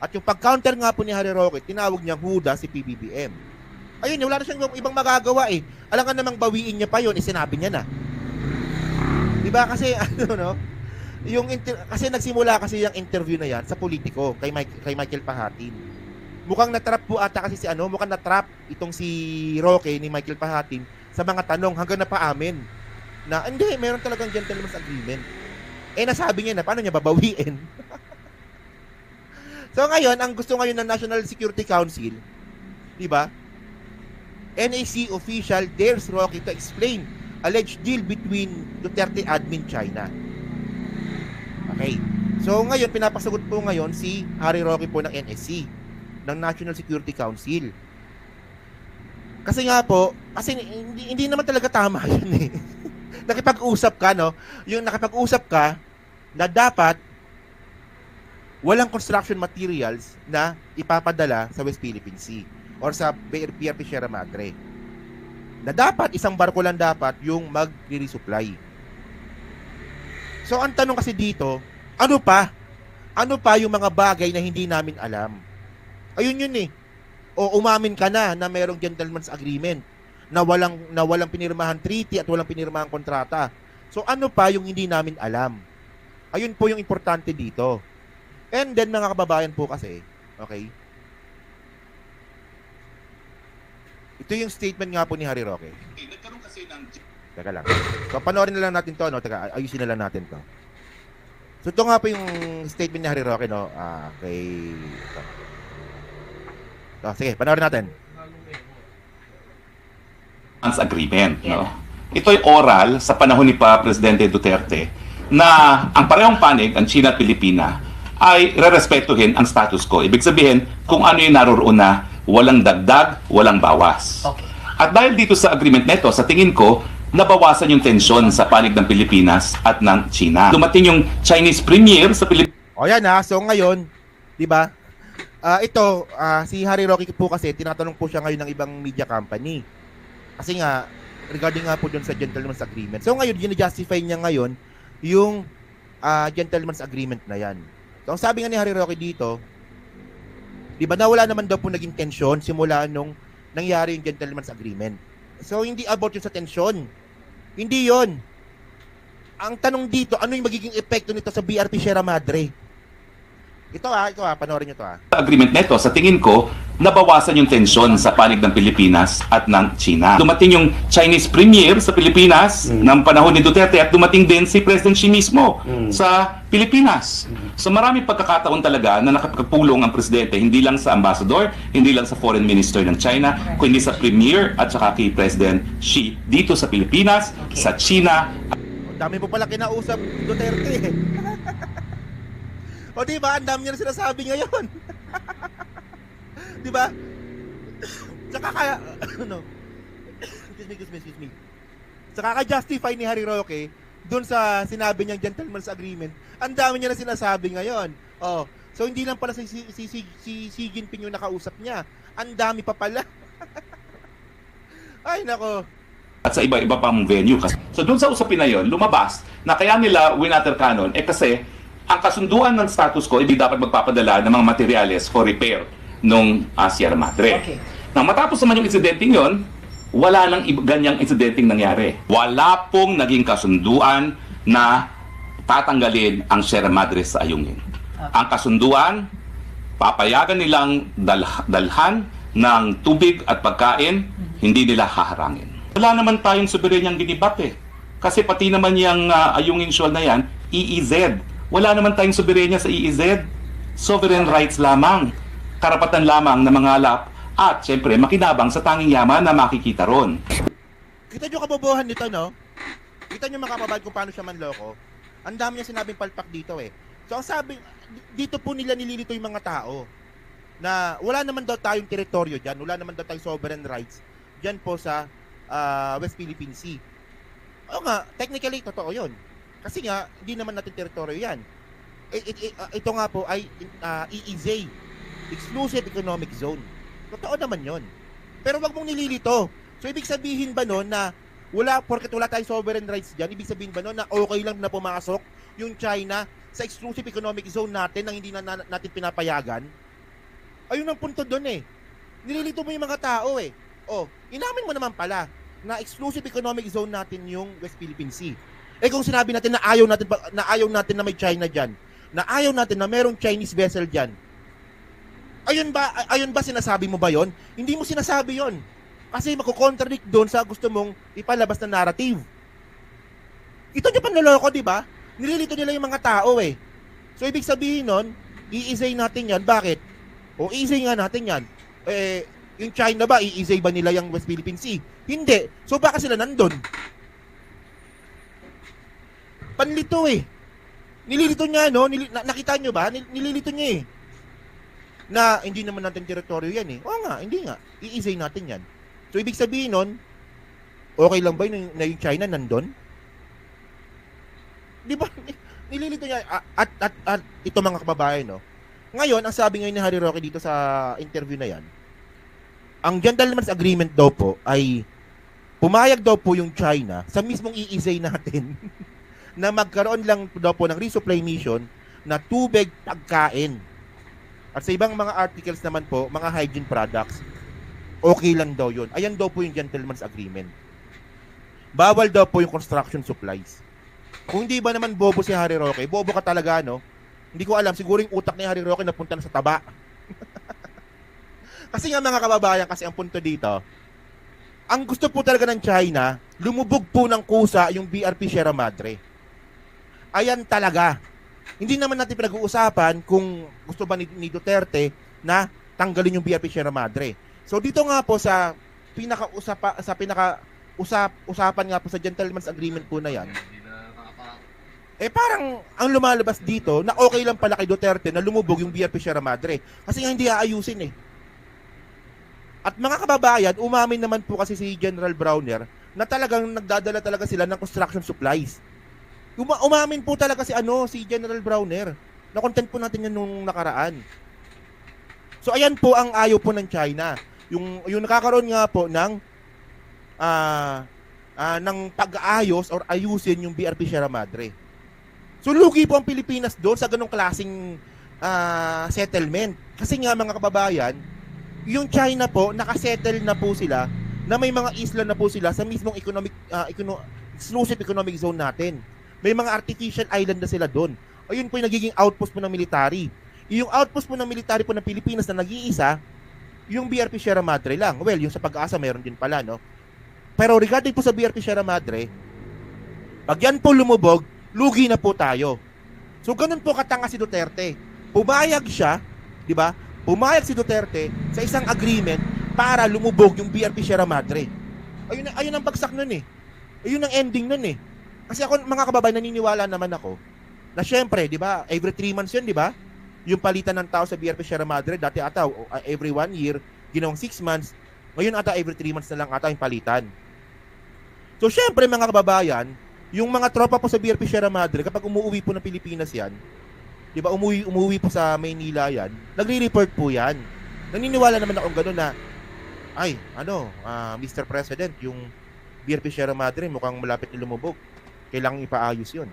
X: At yung pag-counter nga po ni Harry Roque, tinawag niyang Huda si PBBM. Ayun, wala na siyang ibang magagawa eh. Alam nga namang bawiin niya pa yun, sinabi niya na. Diba kasi, ano no? Kasi nagsimula kasi yung interview na yan sa Politico kay Michael Pahatin. Mukhang natrap po ata kasi mukhang natrap itong si Roque ni Michael Pahatin sa mga tanong hanggang napaamin na hindi, meron talagang gentleman's agreement. Nasabi niya na, paano niya babawiin? So ngayon, ang gusto ngayon ng National Security Council, di ba? NAC official dares Roque to explain alleged deal between Duterte admin China. Okay. So ngayon, pinapasagot po ngayon si Harry Roque po ng NSC, ng National Security Council. Kasi nga po, kasi hindi naman talaga tama yun eh. Nakipag-usap ka, no? Yung nakipag-usap ka na dapat walang construction materials na ipapadala sa West Philippine Sea or sa PRP Sierra Madre. Na dapat isang barko lang dapat yung mag-resupply. So ang tanong kasi dito, ano pa? Ano pa yung mga bagay na hindi namin alam? Ayun yun eh. O umamin ka na merong gentleman's agreement. na walang pinirmahan treaty at walang pinirmahan kontrata. So ano pa yung hindi namin alam? Ayun po yung importante dito. And then mga kababayan po kasi, okay? Ito yung statement nga po ni Harry Roque.
A: Nagkaroon kasi ng...
X: Teka lang. So panoorin na lang natin to, no? Teka, ayusin na lang natin to. So ito nga po yung statement ni Harry Roque, no? Okay. So, sige, panoorin natin.
A: Agreement, no? Ito'y oral sa panahon ni Presidente Duterte na ang parehong panig, ang China at Pilipina, ay rerespetuhin ang status quo. Ibig sabihin, kung ano yung naroroon na walang dagdag, walang bawas.
S: Okay.
A: At dahil dito sa agreement neto, sa tingin ko, nabawasan yung tensyon sa panig ng Pilipinas at ng China. Dumating yung Chinese premier sa Pilipinas.
X: O yan ha, so ngayon, di ba? Si Harry Roque po kasi, tinatanong po siya ngayon ng ibang media company. Kasi nga, regarding nga po dun sa gentleman's agreement. So ngayon, gina-justify niya ngayon yung gentleman's agreement na yan. So ang sabi nga ni Harry Roque dito, di ba na wala naman daw po naging tensyon simula nung nangyari yung gentleman's agreement. So hindi about yung sa tensyon. Hindi yon. Ang tanong dito, ano yung magiging epekto nito sa BRP Sierra Madre? Ito panoorin nyo to
A: Sa agreement neto, sa tingin ko, nabawasan yung tensyon sa panig ng Pilipinas at ng China. Dumating yung Chinese premier sa Pilipinas ng panahon ni Duterte at dumating din si President Xi mismo sa Pilipinas. So marami pagkakataon talaga na nakapagpulong ang presidente, hindi lang sa ambassador, hindi lang sa foreign minister ng China, kundi sa premier at saka kay President Xi dito sa Pilipinas, sa China.
X: Dami po pala kinausap Duterte. O diba, ang dami niya na sinasabi ngayon. Diba? Saka kaya, excuse me. Saka ka-justify ni Harry Roque dun sa sinabi niyang gentleman's agreement, ang dami niya na sinasabi ngayon. Oh, so hindi lang pala si Xi Jinping yung nakausap niya. Ang dami pa pala. Ay, nako.
A: At sa iba-iba pang venue. So dun sa usapin na yon, lumabas na kaya nila winter cannon, kasi ang kasunduan ng status quo, hindi dapat magpapadala ng mga materyales for repair nung Sierra Madre.
S: Okay.
A: Nang matapos naman yung insidenteng yon, wala nang ganyang insidenteng nangyari. Wala pong naging kasunduan na tatanggalin ang Sierra Madre sa ayungin. Ang kasunduan, papayagan nilang dalhan ng tubig at pagkain, hindi nila haharangin. Wala naman tayong soberanyang ginibat eh. Kasi pati naman yung ayungin shoal na yan, EEZ. Wala naman tayong soberenya sa EEZ. Sovereign rights lamang. Karapatan lamang na mangalap at syempre makinabang sa tanging yaman na makikita ron.
X: Kita nyo kabobohan nito, no? Kita nyo mga kababayan kung paano siya manloko. Ang dami niya sinabing palpak dito eh. So ang sabi, dito po nila nililito yung mga tao na wala naman daw tayong teritoryo dyan, wala naman daw tayong sovereign rights dyan po sa West Philippine Sea. O nga, technically, totoo yun. Kasi nga, hindi naman natin teritoryo yan. Ito nga po ay EEZ, Exclusive Economic Zone. Totoo naman yon. Pero wag mong nililito. So, ibig sabihin ba nun na porket wala tayong sovereign rights dyan, ibig sabihin ba nun na okay lang na pumasok yung China sa Exclusive Economic Zone natin nang hindi na natin pinapayagan? Ayun ang punto dun eh. Nililito mo yung mga tao eh. Oh, inamin mo naman pala na Exclusive Economic Zone natin yung West Philippine Sea. Eh kung sinabi natin na ayaw natin na may China diyan, na ayaw natin na merong Chinese vessel diyan. Ayun ba sinasabi mo ba 'yon? Hindi mo sinasabi 'yon. Kasi mako-contradict doon sa gusto mong ipalabas na narrative. Ito niyo panloloko, 'di ba? Nililito nila yung mga tao eh. So ibig sabihin nun, i-easy natin 'yan. Bakit? O easy nga natin 'yan. Yung China ba, i-easy ba nila yung West Philippine Sea? Hindi. So baka sila nandun? Panlito eh. Nililito niya, no? Nakita nyo ba? Nililito niya eh. Na hindi naman natin teritoryo yan eh. Oo nga, hindi nga. I-easy natin yan. So, ibig sabihin nun, okay lang ba na yung China nandun? Di ba? Nililito niya. At ito mga kababayan, no? Ngayon, ang sabi ngayon ni Harry Roque dito sa interview na yan, ang gentleman's agreement daw po ay pumayag daw po yung China sa mismong i-easy natin na magkaroon lang daw po ng resupply mission na tubig, pagkain. At sa ibang mga articles naman po, mga hygiene products. okay lang daw yun. Ayan daw po yung gentleman's agreement. Bawal daw po yung construction supplies. Kung hindi ba naman bobo si Harry Roque, bobo ka talaga, no? Hindi ko alam, siguro yung utak ni Harry Roque napunta na sa taba. Kasi nga mga kababayan, kasi ang punto dito, ang gusto po talaga ng China, lumubog po ng kusa yung BRP Sierra Madre. Ayan talaga. Hindi naman natin pinag-uusapan kung gusto ba ni Duterte na tanggalin yung BRP Sierra Madre. So dito nga po sa usapan nga po sa gentleman's agreement po na yan, parang ang lumalabas dito na okay lang pala kay Duterte na lumubog yung BRP Sierra Madre. Kasi nga hindi aayusin eh. At mga kababayan, umamin naman po kasi si General Browner na talagang nagdadala talaga sila ng construction supplies. Umamin po talaga si General Browner. Na-content po natin yan nung nakaraan. So ayan po ang ayaw po ng China. Yung nakakaroon nga po ng pag-aayos or ayusin yung BRP Sierra Madre. So lugi po ang Pilipinas doon sa ganong klaseng settlement. Kasi nga mga kababayan, yung China po, nakasettle na po sila na may mga isla na po sila sa mismong exclusive economic zone natin. May mga artificial island na sila doon. Ayun po yung nagiging outpost po ng military. Yung outpost po ng military po ng Pilipinas na nag-iisa, yung BRP Sierra Madre lang. Well, yung sa Pag-asa meron din pala, no? Pero regarding po sa BRP Sierra Madre, pag yan po lumubog, lugi na po tayo. So ganun po katanga si Duterte. Pumayag siya, di ba? Pumayag si Duterte sa isang agreement para lumubog yung BRP Sierra Madre. Ayun ang bagsak nun eh. Ayun ang ending nun eh. Kasi ako, mga kababayan, naniniwala naman ako na syempre, di ba, every 3 months yun, di ba? Yung palitan ng tao sa BRP Sierra Madre, dati ata, every 1 year, ginawang 6 months, ngayon ata every 3 months na lang ata yung palitan. So syempre, mga kababayan, yung mga tropa po sa BRP Sierra Madre, kapag umuwi po ng Pilipinas yan, di ba, umuwi po sa Maynila yan, nagre-report po yan. Naniniwala naman akong gano'n na, Mr. President, yung BRP Sierra Madre, mukhang malapit na lumubog. Kailangang ipaayos yun.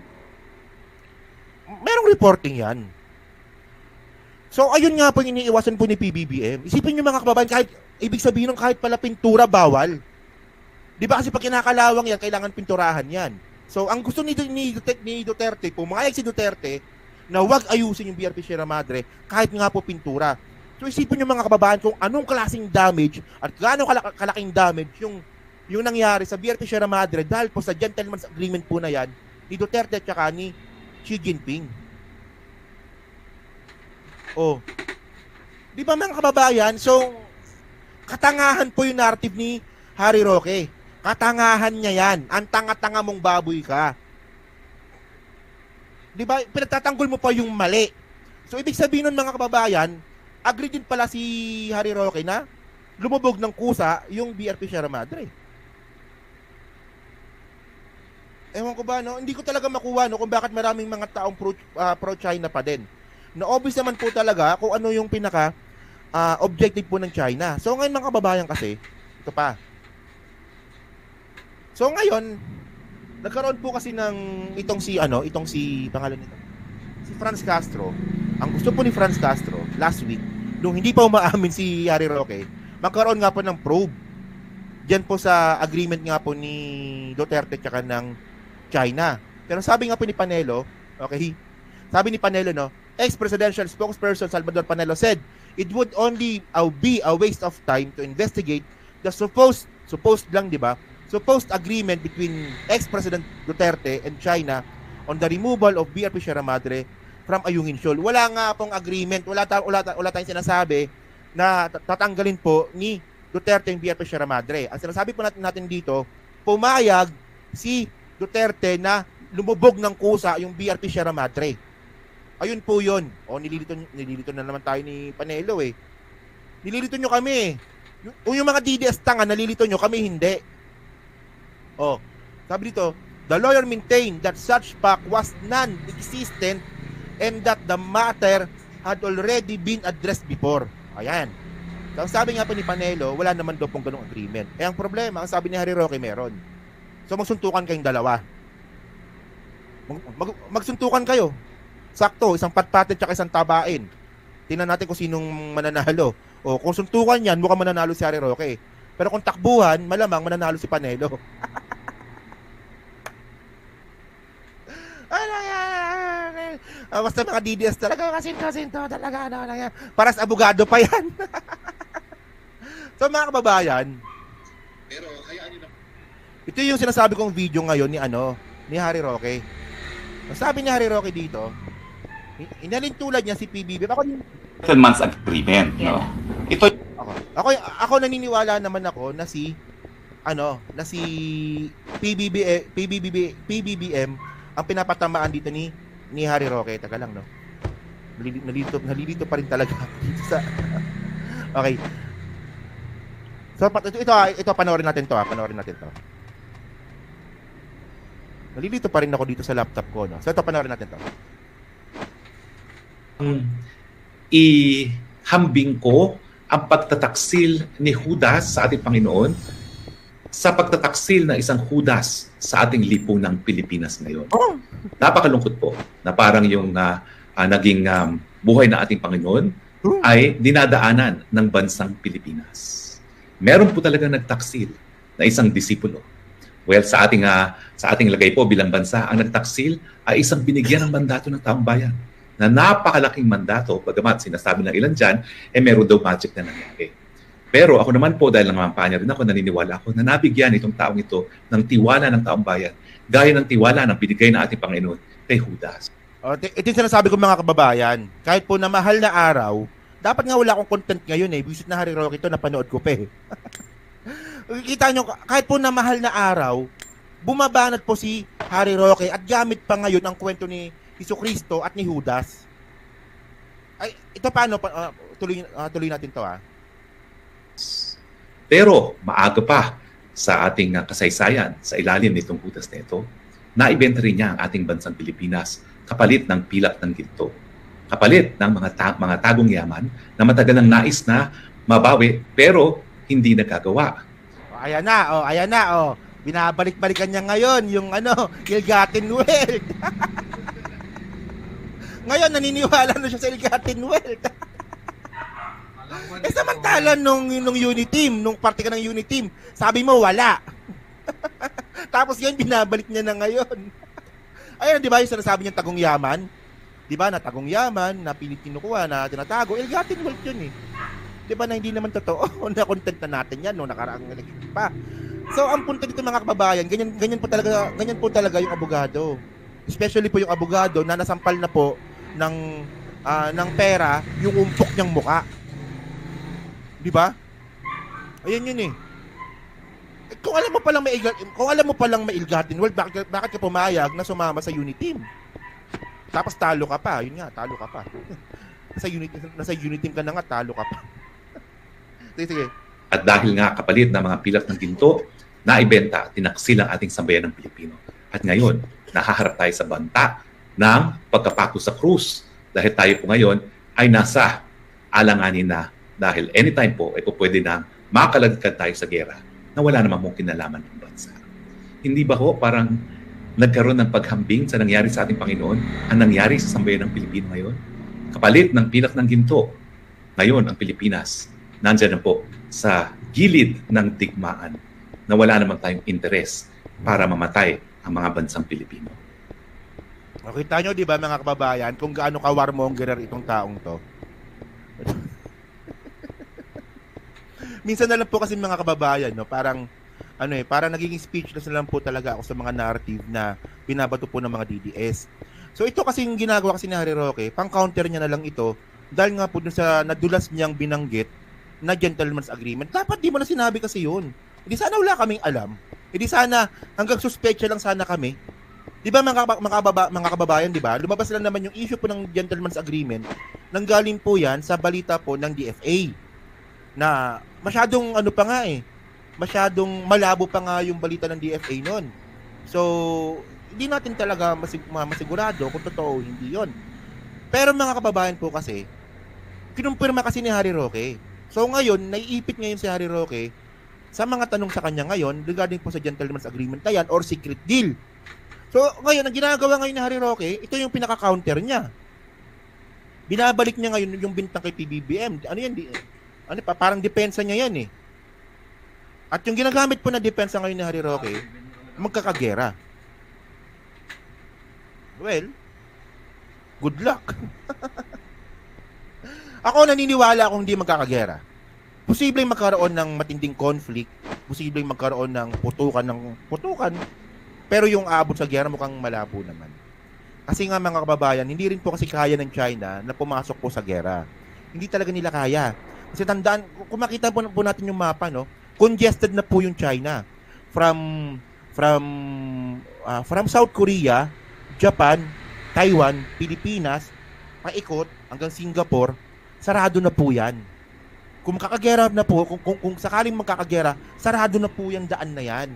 X: Merong reporting yan. So, ayun nga po yung iniiwasan po ni PBBM. Isipin nyo mga kababayan, ibig sabihin ng kahit pala pintura, bawal. Di ba kasi pag kinakalawang yan, kailangan pinturahan yan. So, ang gusto ni Duterte, pumayag si Duterte, na huwag ayusin yung BRP Sierra Madre kahit nga po pintura. So isipin nyo mga kababayan kung anong klaseng damage at gaano kalaking damage yung nangyari sa BRP Sierra Madre dahil po sa gentleman's agreement po na yan ni Duterte at saka ni Xi Jinping. Oh. Di ba mga kababayan? So, katangahan po yung narrative ni Harry Roque. Katangahan niya yan. Ang tanga-tanga mong baboy ka. Di ba, pinagtatanggol mo pa yung mali. So, ibig sabihin nun mga kababayan, agree din pala si Harry Roque na lumubog ng kusa yung BRP Sierra Madre. Ewan ko ba, no? Hindi ko talaga makuha, no, kung bakit maraming mga taong pro-China pa din. Na obvious naman po talaga kung ano yung pinaka objective po ng China. So, ngayon mga kababayan kasi, ito pa. So, ngayon, nagkaroon po kasi ng itong si pangalan nito, si Franz Castro. Ang gusto po ni Franz Castro last week, nung hindi pa umaamin si Harry Roque, magkaroon nga po ng probe diyan po sa agreement nga po ni Duterte tsaka ng China. Pero sabi nga po ni Panelo, okay, sabi ni Panelo, no, ex-presidential spokesperson Salvador Panelo said, it would only be a waste of time to investigate the supposed lang, di ba, supposed agreement between ex-President Duterte and China on the removal of BRP Sierra Madre from Ayungin Shoal. Wala nga pong agreement, wala tayong sinasabi na tatanggalin po ni Duterte yung BRP Sierra Madre. Ang sinasabi po natin dito, pumayag si Duterte na lumubog ng kusa yung BRP Sierra Madre. Ayun po yun. O, nililito na naman tayo ni Panelo eh. Nililito nyo kami. Yung mga DDS tanga, nalilito nyo kami, hindi. Oh, sabi dito, the lawyer maintained that such pact was non-existent and that the matter had already been addressed before. Ayan. So, sabi nga po ni Panelo, wala naman daw pong ganung agreement. Eh, ang problema, ang sabi ni Harry Roque, meron. So, magsuntukan kayong dalawa. Magsuntukan kayo. Sakto, isang patpatin tsaka isang tabain. Tingnan natin kung sinong mananalo. O, kung suntukan yan, mukhang mananalo si Harry Roque. Pero kung takbuhan, malamang mananalo si Panelo. Basta mga DDS talaga, kasinto talaga, para sa abogado pa yan. So mga kababayan, pero hayaan niyo na. Ito yung sinasabi kong video ngayon ni Harry Roque. Sabi ni Harry Roque dito, inalin tulad niya si PBB. Ako
A: settlements agreement, no? Ito
X: ako naniniwala naman ako na si PBBM ang pinapatamaan dito ni Harry Roque. Taga lang, no? Nalilito pa rin talaga dito sa okay. So ito panoorin natin to. Nalilito pa rin ako dito sa laptop ko, no. So ito panoorin natin to.
C: Ihambing ko ang pagtataksil ni Judas sa ating Panginoon sa pagtataksil ng isang Judas sa ating lipunang Pilipinas ngayon. Napakalungkot po na parang yung naging buhay na ating Panginoon ay dinadaanan ng bansang Pilipinas. Meron po talaga nagtaksil na isang disipulo. Well, sa ating lagay po bilang bansa, ang nagtaksil ay isang binigyan ng mandato ng taong bayan na napakalaking mandato, bagamat sinasabi ng ilan dyan, meron daw magic na nangyari. Pero ako naman po, dahil namampanya rin ako, naniniwala ako na nabigyan itong taong ito ng tiwala ng taong bayan, gaya ng tiwala ng binigay na ating Panginoon kay Judas.
X: Ito yung sinasabi ko mga kababayan, kahit po na mahal na araw, dapat nga wala akong content ngayon Visit na Harry Roque ito, napanood ko pa Kita nyo, kahit po na mahal na araw, bumabanat po si Harry Roque at gamit pa ngayon ang kwento ni Jesucristo at ni Judas. Ay, ito paano? Tuloy natin to
C: Pero maaga pa sa ating kasaysayan, sa ilalim nitong Judas na ito, naibenta rin niya ang ating bansang Pilipinas kapalit ng pilak ng ginto. Kapalit ng mga tagong yaman na matagal nang nais na mabawi pero hindi nagagawa.
X: Ayan na. Binabalik-balikan niya ngayon yung ill-gotten wealth. Ngayon, naniniwala na siya sa ill-gotten wealth. Samantala nung Uniteam, nung parte ka ng Uniteam, sabi mo wala. Tapos yan, binabalik niya na ngayon. Ayun, di ba yung sinasabi niya tagong yaman? Di ba, na tagong yaman, na kinukuha, na tinatago, ill-gotten wealth yun Di ba na hindi naman totoo? Na-content na natin yan, no, nakaraang election pa. So, ang punto dito mga kababayan, ganyan po talaga yung abogado. Especially po yung abogado na nasampal na po ng pera yung umpok niyang muka. Di ba? Ayun yun Kung alam mo palang may ill-gotten wealth, bakit ka pumayag na sumama sa Uniteam? Tapos talo ka pa. Yun nga, talo ka pa. Nasa Uniteam ka na nga, talo ka pa. Sige.
C: At dahil nga kapalit ng mga pilak ng ginto, naibenta, tinaksil ang ating sambayan ng Pilipino. At ngayon, nahaharap tayo sa banta ng pagkapako sa krus. Dahil tayo po ngayon ay nasa alanganin na dahil anytime po ay po pwede na makalagkad tayo sa gera na wala namang mong kinalaman ng bansa. Hindi ba ho parang nagkaroon ng paghambing sa nangyari sa ating Panginoon ang nangyari sa sambayan ng Pilipino ngayon? Kapalit ng pilak ng ginto, ngayon ang Pilipinas nandyan na po sa gilid ng digmaan na wala naman tayong interes para mamatay ang mga bansang Pilipino.
X: Kita nyo, di ba mga kababayan, kung gaano ka-warmonger itong taong to. Minsan na lang po kasi mga kababayan, no, parang nagiging speechless na lang po talaga ako sa mga narrative na binabato po ng mga DDS. So ito kasi yung ginagawa kasi ni Harry Roque, pang-counter niya na lang ito dahil nga po dun sa nadulas niyang binanggit na gentleman's agreement. Dapat di mo na sinabi kasi yun. Hindi sana wala kaming alam. Hindi sana hanggang suspecha lang sana kami. Di ba mga kababayan, di ba? Lumabas lang naman yung issue po ng gentleman's agreement. Nanggaling po yan sa balita po ng DFA. Na masyadong masyadong malabo pa nga yung balita ng DFA noon. So, hindi natin talaga masigurado kung totoo hindi yon. Pero mga kababayan po kasi, kinumpirma kasi ni Harry Roque. So ngayon, naiipit ngayon si Harry Roque sa mga tanong sa kanya ngayon regarding po sa gentleman's agreement na yan or secret deal. So ngayon, ang ginagawa ngayon ni Harry Roque, ito yung pinaka-counter niya. Binabalik niya ngayon yung bintang kay PBBM. Ano yan? Parang depensa niya yan eh. At yung ginagamit po na depensa ngayon ni Harry Roque, magkakagera. Well, good luck. Ako naniniwala akong hindi magkakagera. Posibleng magkaroon ng matinding conflict, posibleng magkaroon ng putukan, pero yung aabot sa gera mukhang malabo naman. Kasi nga mga kababayan, hindi rin po kasi kaya ng China na pumasok po sa gera. Hindi talaga nila kaya. Kasi tandaan, kung makita po natin yung mapa, no, congested na po yung China. From South Korea, Japan, Taiwan, Pilipinas, paikot hanggang Singapore, sarado na po yan. Kung makakagera na po, kung sakaling makakagera, sarado na po yung daan na yan.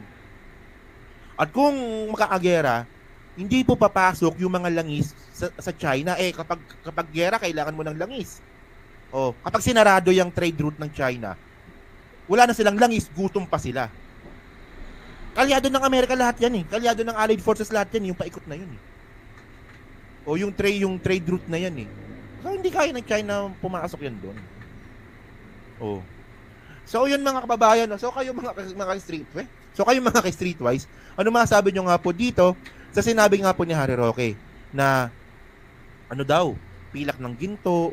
X: At kung makakagera, hindi po papasok yung mga langis sa China. Kapag gera, kailangan mo ng langis. Kapag sinarado yung trade route ng China, wala na silang langis, gutom pa sila. Kalyado ng Amerika lahat yan eh. Kalyado ng Allied Forces lahat yan, yung paikot na yun eh. Yung trade route na yan eh. So, hindi kaya ng China pumasok yan doon. So, yun mga kababayan. So, kayo mga streetwise, ano masasabi nyo nga po dito sa sinabi nga po ni Harry Roque na pilak ng ginto,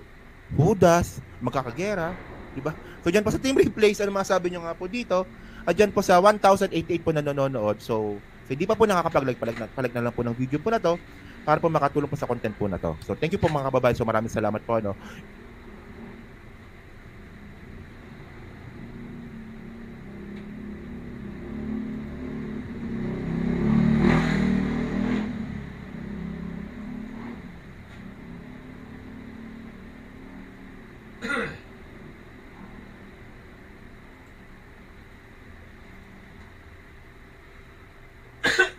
X: hudas, magkakagera, diba? So, dyan po sa Team Replays, ano masasabi nyo nga po dito? At dyan po sa 1,088 po na nanonood. So hindi pa po nakakapag-like, palag na lang po ng video po na to para po makatulong po sa content po na to. So thank you po mga kababayan. So maraming salamat po.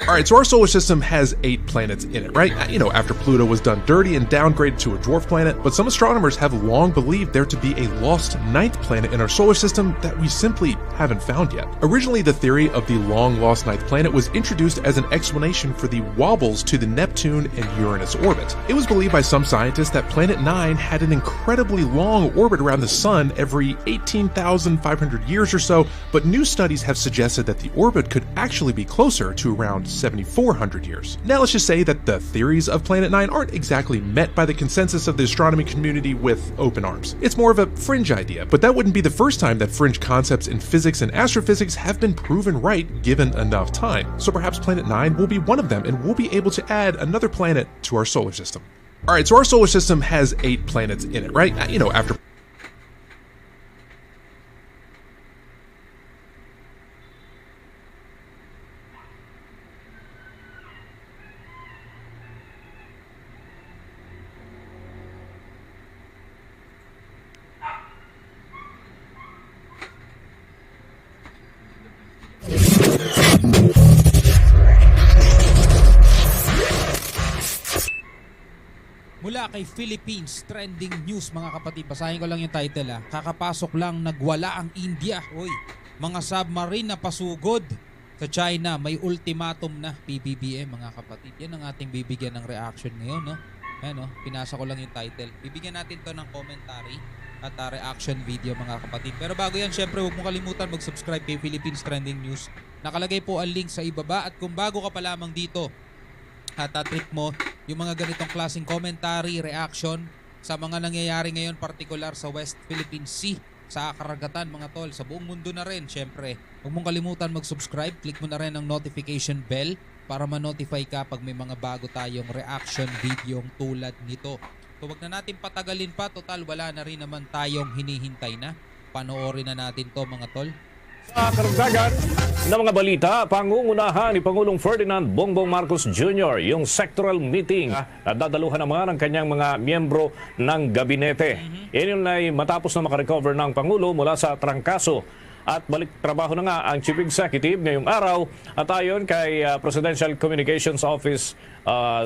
H: All right, so our solar system has 8 planets in it, right? You know, after Pluto was done dirty and downgraded to a dwarf planet, but some astronomers have long believed there to be a lost 9th planet in our solar system that we simply haven't found yet. Originally, the theory of the long-lost 9th planet was introduced as an explanation for the wobbles to the Neptune and Uranus orbit. It was believed by some scientists that Planet 9 had an incredibly long orbit around the Sun every 18,500 years or so, but new studies have suggested that the orbit could actually be closer to around 7,400 years. Now let's just say that the theories of Planet 9 aren't exactly met by the consensus of the astronomy community with open arms. It's more of a fringe idea, but that wouldn't be the first time that fringe concepts in physics and astrophysics have been proven right given enough time. So perhaps Planet 9 will be one of them, and we'll be able to add another planet to our solar system. All right, so our solar system has 8 planets in it, right? You know, after
M: Mula kay Philippines Trending News, mga kapatid, basahin ko lang yung title. Kakapasok lang, nagwala ang India. Uy, mga submarine na pasugod sa China, may ultimatum na PBBM, mga kapatid. Yan ang ating bibigyan ng reaction ngayon, no? Ayan, no? Pinasa ko lang yung title. Bibigyan natin to ng commentary at reaction video, mga kapatid. Pero bago yan, syempre, huwag mo kalimutan mag-subscribe kay Philippines Trending News. Nakalagay po ang link sa ibaba, at kung bago ka pa lamang dito at trip mo yung mga ganitong klaseng commentary, reaction sa mga nangyayari ngayon, partikular sa West Philippine Sea, sa karagatan, mga tol, sa buong mundo na rin. Syempre, huwag mong kalimutan mag-subscribe, click mo na rin ang notification bell para ma-notify ka pag may mga bago tayong reaction video tulad nito. So wag na natin patagalin pa, total wala na rin naman tayong hinihintay na. Panoorin na natin to, mga tol.
P: Sa karagdagan ng mga balita, pangungunahan ni Pangulong Ferdinand Bongbong Marcos Jr. yung sectoral meeting na dadaluhan naman ng kanyang mga miyembro ng gabinete. Iyon ay matapos na makarecover ng Pangulo mula sa trangkaso. At balik trabaho na nga ang Chief Executive ngayong araw. At ayon kay Presidential Communications Office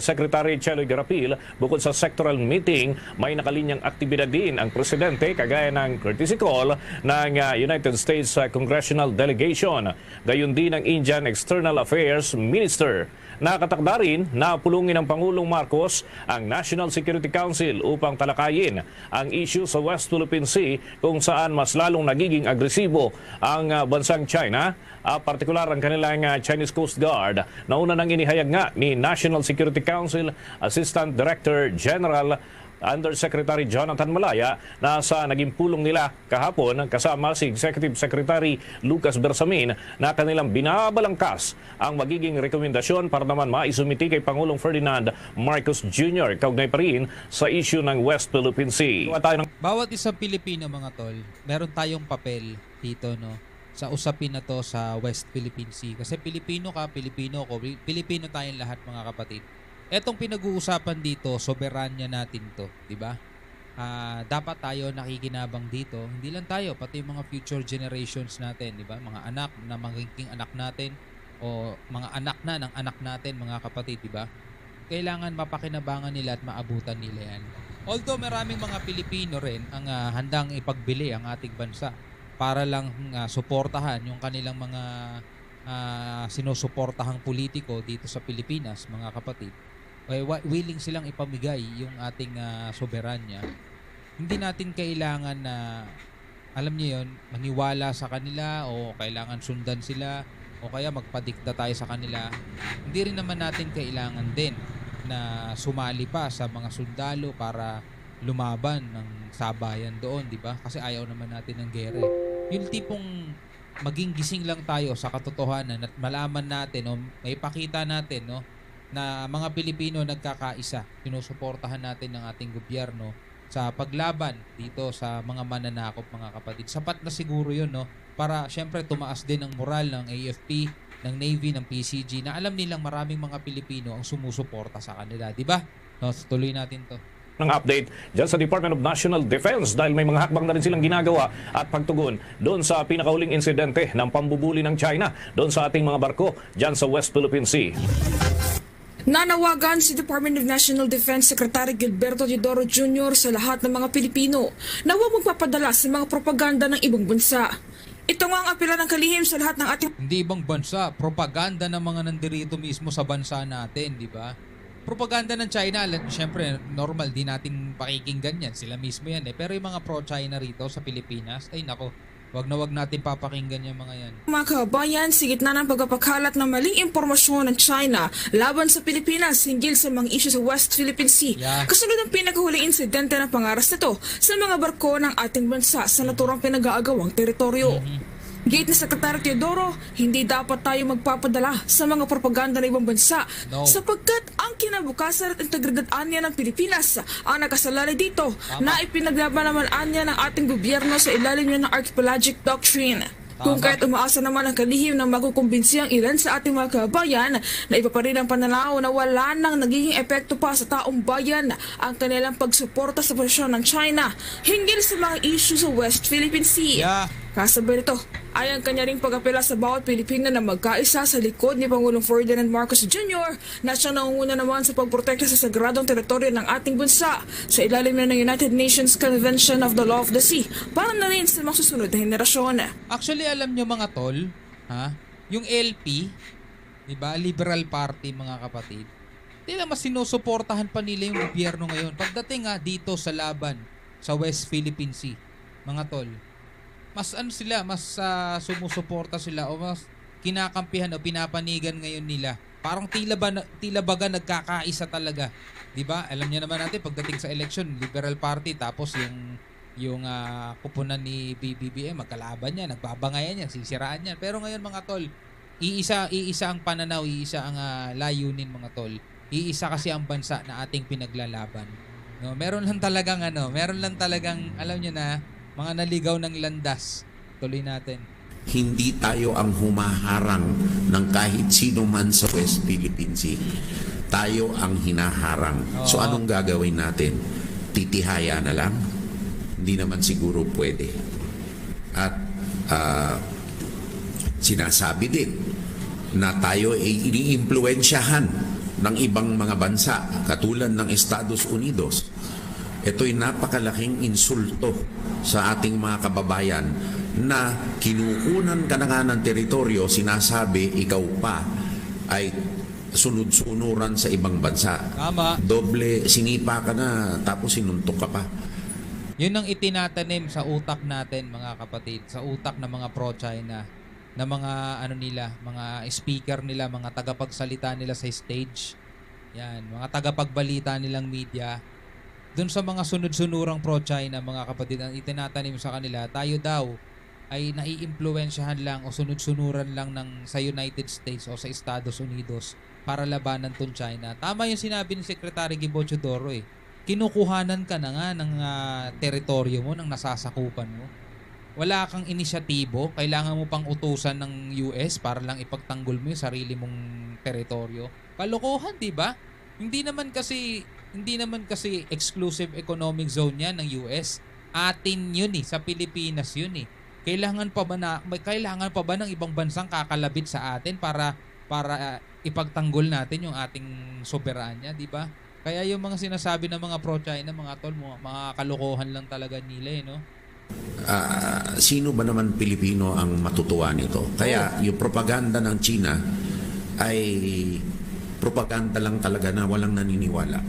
P: Secretary Cheloy Garapil, bukod sa sectoral meeting, may nakalinyang aktibidad din ang Presidente kagaya ng courtesy call ng United States Congressional Delegation. Gayon din ang Indian External Affairs Minister Nakatakda rin na pulungin ng Pangulong Marcos ang National Security Council upang talakayin ang issue sa West Philippine Sea kung saan mas lalong nagiging agresibo ang bansang China, partikular ang kanilang Chinese Coast Guard. Nauna nang inihayag nga ni National Security Council Assistant Director General Undersecretary Jonathan Malaya na sa naging pulong nila kahapon kasama si Executive Secretary Lucas Bersamin na kanilang binabalangkas ang magiging rekomendasyon para naman maisumiti kay Pangulong Ferdinand Marcos Jr. Kaugnay pa rin sa issue ng West Philippine Sea.
M: Bawat isang Pilipino, mga tol, meron tayong papel dito, no, sa usapin na to sa West Philippine Sea. Kasi Pilipino ka, Pilipino ko, Pilipino tayong lahat, mga kapatid. Etong pinag-uusapan dito, soberanya natin to, di ba? Dapat tayo nakikinabang dito. Hindi lang tayo, pati mga future generations natin, di ba? Mga anak na magiging anak natin o mga anak na ng anak natin, mga kapatid, di ba? Kailangan mapakinabangan nila at maabutan nila yan. Although maraming mga Pilipino rin ang handang ipagbili ang ating bansa para lang suportahan yung kanilang mga sinusuportahang politiko dito sa Pilipinas, mga kapatid. Willing silang ipamigay yung ating soberanya. Hindi natin kailangan na, alam niyo yon, maniwala sa kanila o kailangan sundan sila o kaya magpadikta tayo sa kanila. Hindi rin naman natin kailangan din na sumali pa sa mga sundalo para lumaban ng sabayan doon, di ba? Kasi ayaw naman natin ng gere. Yung tipong maging gising lang tayo sa katotohanan at malaman natin o may pakita natin, no, na mga Pilipino nagkakaisa. Sinusuportahan natin ng ating gobyerno sa paglaban dito sa mga mananakop, mga kapatid. Sapat na siguro yun, no, para syempre tumaas din ang moral ng AFP, ng Navy, ng PCG na alam nilang maraming mga Pilipino ang sumusuporta sa kanila, di ba? No, tuloy natin to
P: ng update dyan sa Department of National Defense dahil may mga hakbang na rin silang ginagawa at pagtugon doon sa pinakahuling insidente ng pambubuli ng China doon sa ating mga barko dyan sa West Philippine Sea.
L: Nanawagan si Department of National Defense Secretary Gilberto Teodoro Jr. sa lahat ng mga Pilipino na huwag magpapadala sa mga propaganda ng ibang bansa. Ito nga ang apela ng kalihim sa lahat ng ating...
M: Hindi ibang bansa, propaganda ng mga nandirito mismo sa bansa natin, di ba? Propaganda ng China, syempre normal, di natin pakikinggan yan. Sila mismo yan eh. Pero yung mga pro-China rito sa Pilipinas, ay nako, wag natin papakinggan yung mga yan.
L: Mga kabayan, sa gitna ng pagpapakalat ng maling impormasyon ng China laban sa Pilipinas hinggil sa mga isyu sa West Philippine Sea. Kasunod ng pinakahuling insidente ng pangaras nito sa mga barko ng ating bansa sa naturang pinag-aagawang teritoryo. Gate ni Secretary Teodoro, hindi dapat tayo magpapadala sa mga propaganda ng ibang bansa sapagkat ang kinabukasan at integridad anya ng Pilipinas ang nakasalalay dito na ipinaglaban naman anya ng ating gobyerno sa ilalim ng Archipelagic Doctrine. Kung kahit umaasa naman ang kalihim na makukumbinsi ang ilan sa ating mga kabayan na iba pa rin ang pananaw na wala nang nagiging epekto pa sa taong bayan ang kanilang pagsuporta sa posisyon ng China hinggil sa mga issue sa West Philippine Sea. Kasabay nito ay ang kanya ring pag-apela sa bawat Pilipino na magkaisa sa likod ni Pangulong Ferdinand Marcos Jr. na siyang nangunguna naman sa pagprotekta sa sagradong teritoryo ng ating bansa sa ilalim na ng United Nations Convention of the Law of the Sea para na rin sa mga susunod na henerasyon.
M: Actually, alam nyo mga tol, yung LP, diba, Liberal Party, mga kapatid, tila mas sinusuportahan pa nila yung gobyerno ngayon pagdating dito sa laban sa West Philippine Sea, mga tol. Mas sumusuporta sila o mas kinakampihan o pinapanigan ngayon nila. Parang tila baga nagkakaisa talaga. 'Di ba? Alam niyo naman natin pagdating sa election, Liberal Party tapos yung kupunan ni BBBM magkalaban niya, nagbabangayan niya, sisiraan niya. Pero ngayon mga tol, iisa ang pananaw, iisa ang layunin mga tol. Iisa kasi ang bansa na ating pinaglalaban. No, meron lang talagang alam niyo na mga naligaw ng landas. Tuloy natin.
O: Hindi tayo ang humaharang ng kahit sino man sa West Philippine Sea. Tayo ang hinaharang. So anong gagawin natin? Titihaya na lang? Hindi naman siguro pwede. At sinasabi din na tayo ay iniimpluwensyahan ng ibang mga bansa katulad ng Estados Unidos. Ito'y napakalaking insulto sa ating mga kababayan na kinukunan ka na nga ng teritoryo, sinasabi ikaw pa ay sunod-sunuran sa ibang bansa.
M: Tama.
O: Doble, sinipa ka na, tapos sinuntok ka pa.
M: Yun ang itinatanim sa utak natin, mga kapatid, sa utak ng mga pro-China, na mga ano nila, mga speaker nila, mga tagapagsalita nila sa stage. Yan, mga tagapagbalita nilang media. Doon sa mga sunod-sunurang pro-China, mga kapatid, ang itinatanim sa kanila, tayo daw ay naiimpluwensyahan lang o sunod-sunuran lang sa United States o sa Estados Unidos para labanan tong China. Tama yung sinabi ni Secretary Gibo Chodoro eh. Kinukuhanan ka na nga ng teritoryo mo, ng nasasakupan mo. Wala kang inisyatibo, kailangan mo pang utusan ng US para lang ipagtanggol mo yung sarili mong teritoryo. Kalokohan, 'di ba? Hindi naman kasi exclusive economic zone 'yan ng US. Atin 'yun eh, sa Pilipinas 'yun eh. Kailangan pa ba ng ibang bansang kakalabit sa atin para ipagtanggol natin yung ating soberanya, 'di ba? Kaya yung mga sinasabi ng mga pro-China, mga tol, mga kalokohan lang talaga nila eh, no?
O: Sino ba naman Pilipino ang matutuwa nito? Kaya yung propaganda ng China ay propaganda lang talaga na walang naniniwala.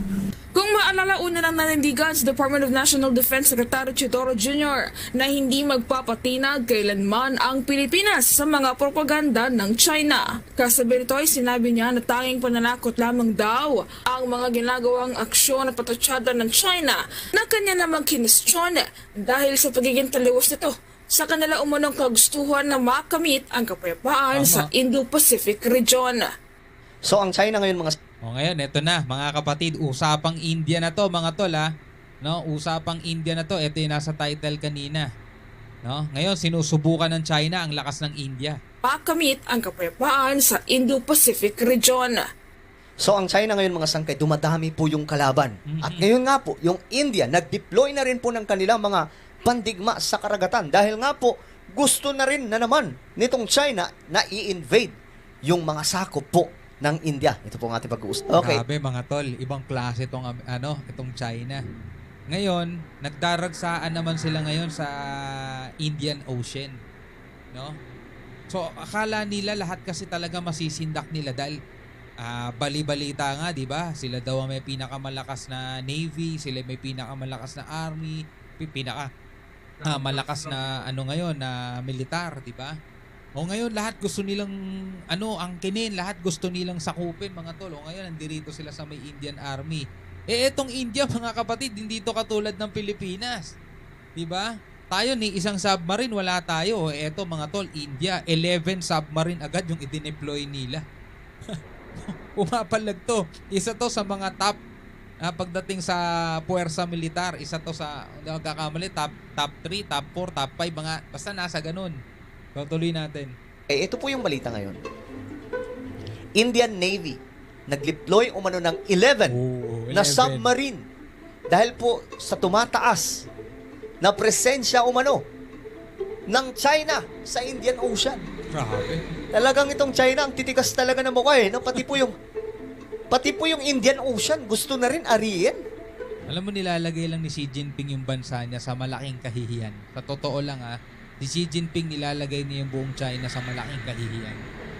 L: Kung maalala, una nang nanindigan sa Department of National Defense Secretary Chodoro Jr. na hindi magpapatinag kailanman ang Pilipinas sa mga propaganda ng China. Kasabi nito ay sinabi niya na tanging pananakot lamang daw ang mga ginagawang aksyon at patatsada ng China na kanya namang kinestyon dahil sa pagiging taliwas nito sa kanila umunong kagustuhan na makamit ang kapayapaan sa Indo-Pacific region.
B: So ang China ngayon mga
M: ngayon, eto na mga kapatid, usapang India na to mga tol ha. No, usapang India na to. Ito yung nasa title kanina. No? Ngayon, sinusubukan ng China ang lakas ng India.
L: Makamit ang kapayapaan sa Indo-Pacific region.
B: So ang China ngayon mga sangkay, dumadami po yung kalaban. At ngayon nga po, yung India, nag-deploy na rin po ng kanilang mga pandigma sa karagatan. Dahil nga po, gusto na rin na naman nitong China na i-invade yung mga sakop po ng India. Ito po ang ating pag-uusap. Okay.
M: Grabe mga tol, ibang klase itong China. Ngayon, nagdaragsaan naman sila ngayon sa Indian Ocean, no? So akala nila lahat kasi talaga masisindak nila dahil bali-balita nga, 'di ba? Sila daw may pinakamalakas na navy, sila may pinakamalakas na army, malakas na ngayon na militar, 'di ba? O ngayon lahat gusto nilang angkinin, lahat gusto nilang sakupin mga tol. O ngayon nandirito sila sa may Indian Army. Etong India mga kapatid, hindi to katulad ng Pilipinas. 'Di ba? Tayo ni isang submarine wala tayo. Eto mga tol, India 11 submarine agad yung i-deploy nila. Pumapalag to. Isa to sa mga top pagdating sa puwersa militar, isa to sa nagkakamali top 3, top 4, top 5 mga basta nasa ganun. Tuloy natin.
B: Ito po yung balita ngayon. Indian Navy nag-deploy umano ng 11 na submarine dahil po sa tumataas na presensya umano ng China sa Indian Ocean.
M: Grabe.
B: Talagang itong China ang titikas talaga ng mukha eh. No? Pati po yung Indian Ocean gusto na rin ariin.
M: Alam mo, nilalagay lang ni Xi Jinping yung bansa niya sa malaking kahihiyan. Sa totoo lang si Xi Jinping nilalagay niya yung buong China sa malaking kahihiyan.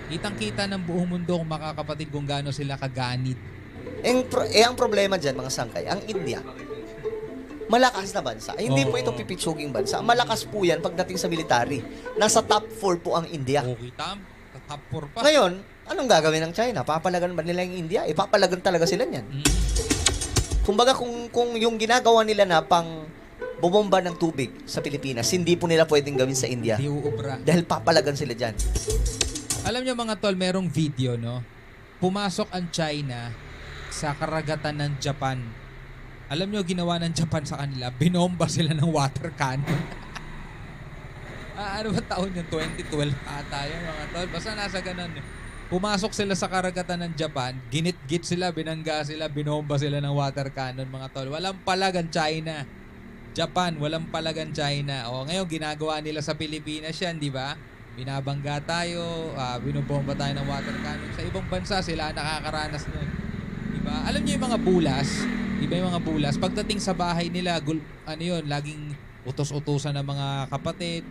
M: Kitang-kita ng buong mundo kung makakapatid kung gaano sila kaganid.
B: Ang problema dyan mga sangkay, ang India, malakas na bansa. Hindi po ito pipitsuging bansa. Malakas po yan pagdating sa military. Nasa top 4 po ang India.
M: Okay, top 4 pa.
B: Ngayon, anong gagawin ng China? Papalagan ba nila yung India? Papalagan talaga sila niyan. Kumbaga kung yung ginagawa nila na pang bubomba ng tubig sa Pilipinas, hindi po nila pwedeng gawin sa India.
M: Di uubra.
B: Dahil papalagan sila dyan.
M: Alam nyo mga tol, merong video, no? Pumasok ang China sa karagatan ng Japan. Alam nyo, ginawa ng Japan sa kanila, binomba sila ng water cannon. Ano ba taon yun? 2012 ata yun mga tol. Basta nasa ganun. Pumasok sila sa karagatan ng Japan, ginit-git sila, binangga sila, binomba sila ng water cannon mga tol. Walang palag ang China. Japan, walang palagan China. O ngayon ginagawa nila sa Pilipinas yan, di ba? Binabangga tayo, binobomba tayo ng water cannon. Sa ibang bansa sila nakakaranas nun. Di ba? Alam niyo yung mga bulas, di ba yung mga bulas? Pagdating sa bahay nila, laging utos-utusan ng mga kapatid,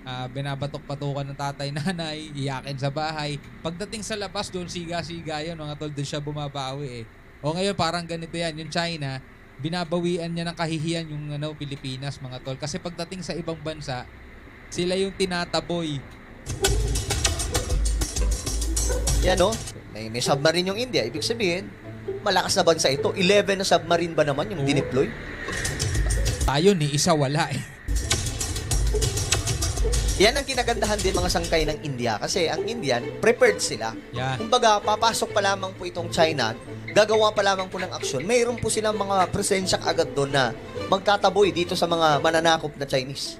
M: binabatok-patukan ng tatay-nanay, iyakin sa bahay. Pagdating sa labas doon, siga-siga yun, mga tol, doon siya bumabawi eh. O ngayon, parang ganito yan, yung China, binabawian niya ng kahihiyan yung Pilipinas, mga tol. Kasi pagdating sa ibang bansa, sila yung tinataboy.
B: Yan may submarine yung India. Ibig sabihin, malakas na bansa ito. 11 na submarine ba naman yung dineploy?
M: Tayo ni isa wala eh.
B: Yan ang kinagandahan din mga sangkay ng India kasi ang Indian, prepared sila.
M: Yeah.
B: Kumbaga, papasok pa lamang po itong China, gagawa pa lamang po ng aksyon. Mayroon po silang mga presensya agad doon na magtataboy dito sa mga mananakop na Chinese.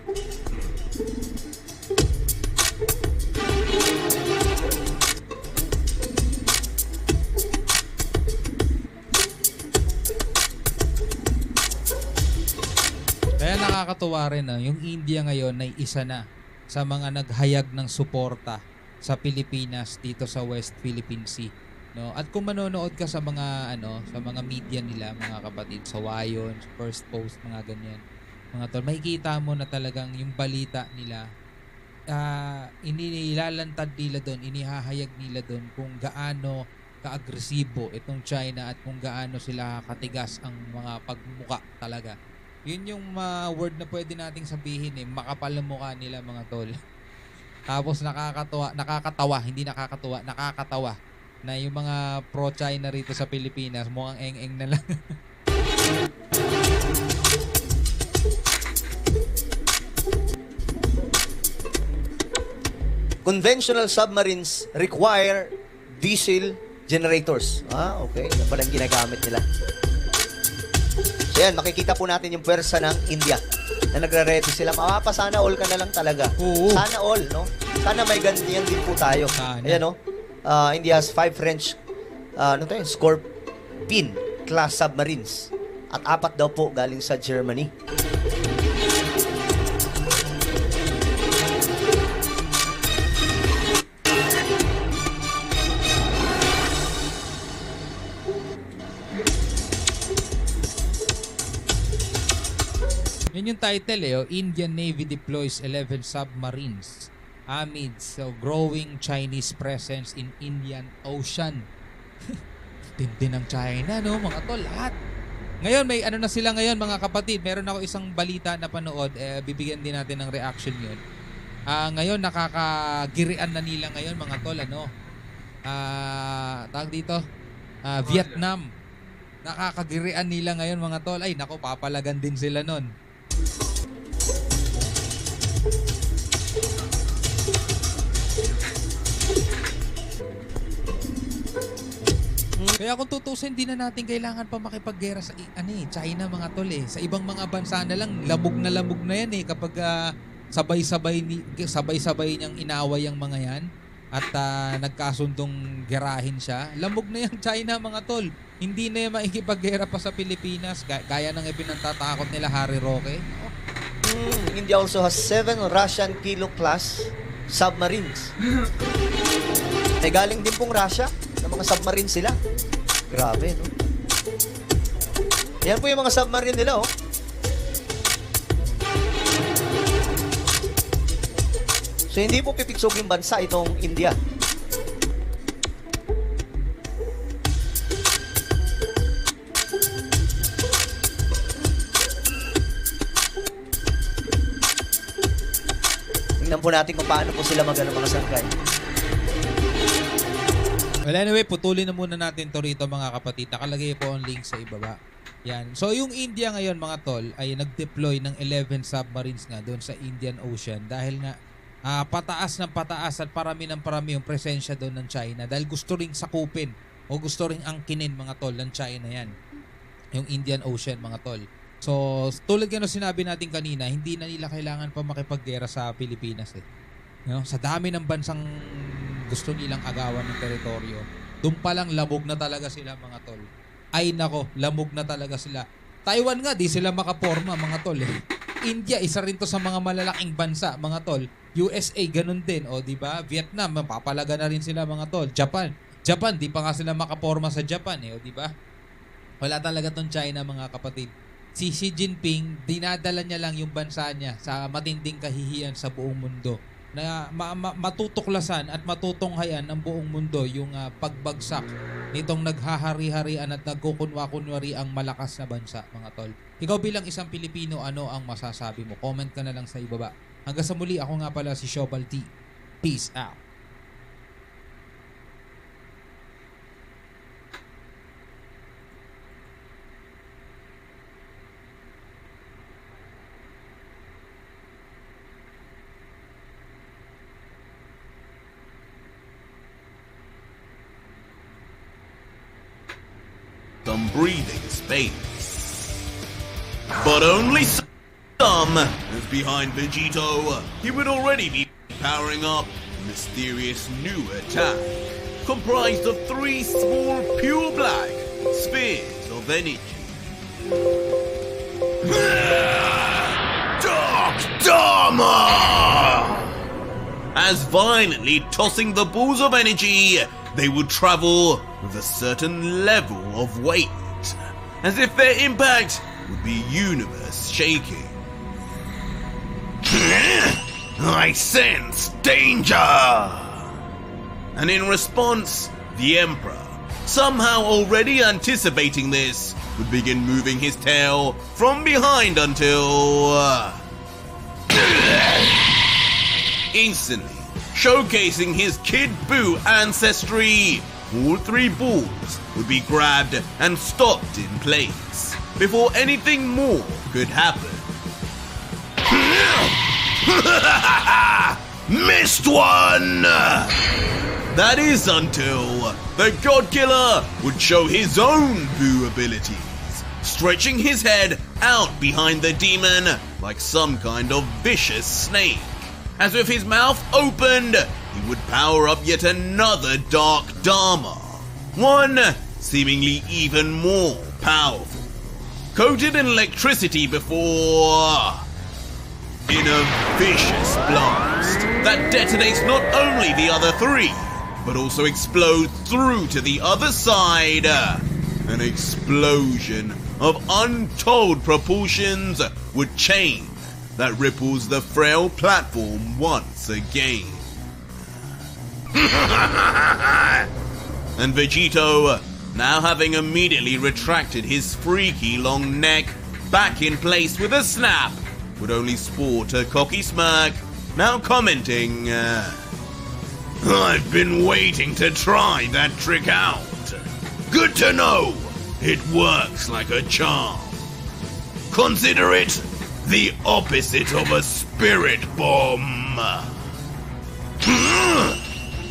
M: Kaya nakakatuwa rin yung India ngayon ay isa na sa mga naghayag ng suporta sa Pilipinas dito sa West Philippine Sea, no? At kung manonood ka sa mga sa mga media nila, mga kapatid, sa Wayon, First Post, mga ganyan, mga tol, makikita mo na talagang yung balita nila, inilalantad nila doon, inihahayag nila doon kung gaano ka-agresibo itong China at kung gaano sila katigas ang mga pagmuka talaga. Yun yung word na pwede nating sabihin makapal ang mukha nila, mga tol. Tapos nakakatawa na yung mga pro-China rito sa Pilipinas mukhang eng-eng na lang.
B: Conventional submarines require diesel generators. Okay. Yan pala ang ginagamit nila. So yan, makikita po natin yung pwersa ng India na nagre-ready sila. Sana all ka na lang talaga. Sana all, no? Sana may ganyan din po tayo. Ayan, no? India has 5 French Scorpene class submarines. At 4 daw po galing sa Germany.
M: Yun yung title Indian Navy deploys 11 submarines amidst growing Chinese presence in Indian Ocean. Tindi ng China, no, mga tol, lahat. Ngayon, may na sila ngayon, mga kapatid. Meron ako isang balita na panood, bibigyan din natin ng reaction yun. Ngayon, nakakagirian na nila ngayon, mga tol, tawag dito, Vietnam. Nakakagirian nila ngayon, mga tol. Ay, nako, papalagan din sila nun. Kaya kung tutusin, di na natin kailangan pa makipaggera sa China, mga tol Sa ibang mga bansa na lang, labog na yan kapag sabay-sabay niyang inaway ang mga yan at nagkasundong gerahin siya. Lamog na yung China, mga tol. Hindi na yung makikipaggera pa sa Pilipinas gaya ng ipinatatakot nila Harry Roque.
B: India also has 7 Russian Kilo class submarines. May galing din pong Russia na mga submarine sila. Grabe, no? Yan po yung mga submarine nila, So, hindi po pipiksuging bansa itong India. Tingnan po natin kung paano po sila mga sangkay.
M: Well, anyway, putulin na muna natin to rito, mga kapatid. Nakalagay po ang link sa ibaba. Yan. So, yung India ngayon, mga tol, ay nag-deploy ng 11 submarines nga doon sa Indian Ocean dahil nga pataas ng pataas at parami ng parami yung presensya doon ng China dahil gusto ring sakupin o gusto ring angkinin, mga tol, ng China yan. Yung Indian Ocean, mga tol. So, tulad nga sinabi natin kanina, hindi na nila kailangan pa makipaggera sa Pilipinas Sa dami ng bansang gusto nilang agawan ng teritoryo, doon pa lang lamog na talaga sila, mga tol. Ay nako, lamog na talaga sila. Taiwan nga, di sila makaporma, mga tol India, isa rin to sa mga malalaking bansa, mga tol. USA, ganun din, di ba? Vietnam, mapapalaga na rin sila, mga tol. Japan, di pa nga sila makaporma sa Japan, di ba? Wala talaga tong China, mga kapatid. si Xi Jinping, dinadala niya lang yung bansa niya sa matinding kahihiyan sa buong mundo. Na matutuklasan at matutunghayan ng buong mundo yung pagbagsak nitong naghahari-harian at nagkukunwa-kunwari ang malakas na bansa, mga tol. Ikaw bilang isang Pilipino, ano ang masasabi mo? Comment ka na lang sa ibaba. Hanggang sa muli, ako nga pala si Shobal T. Peace out.
D: Some breathing space. But only some, as behind Vegito, he would already be powering up a mysterious new attack, comprised of 3 small pure black spheres of energy. Dark Dharma! As violently tossing the balls of energy, they would travel with a certain level of weight, as if their impact would be universe shaking. I sense danger! And in response, the Emperor, somehow already anticipating this, would begin moving his tail from behind until... instantly showcasing his Kid Buu ancestry. All 3 balls would be grabbed and stopped in place before anything more could happen. Missed one! That is until the God Killer would show his own Buu abilities, stretching his head out behind the demon like some kind of vicious snake. As with his mouth opened, he would power up yet another Dark Dharma, one seemingly even more powerful, coated in electricity before... in a vicious blast that detonates not only the other 3, but also explodes through to the other side. An explosion of untold proportions would change that ripples the frail platform once again. And Vegito, now having immediately retracted his freaky long neck back in place with a snap, would only sport a cocky smirk, now commenting, I've been waiting to try that trick out. Good to know, it works like a charm. Consider it the opposite of a spirit bomb.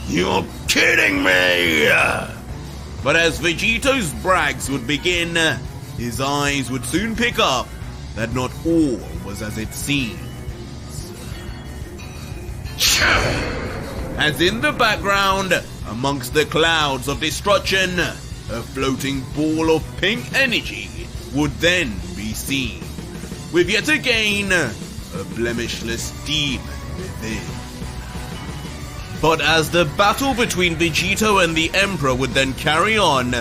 D: You're kidding me! But as Vegito's brags would begin, his eyes would soon pick up that not all was as it seems. As in the background, amongst the clouds of destruction, a floating ball of pink energy would then be seen, with yet again a blemishless demon within. But as the battle between Vegito and the Emperor would then carry on,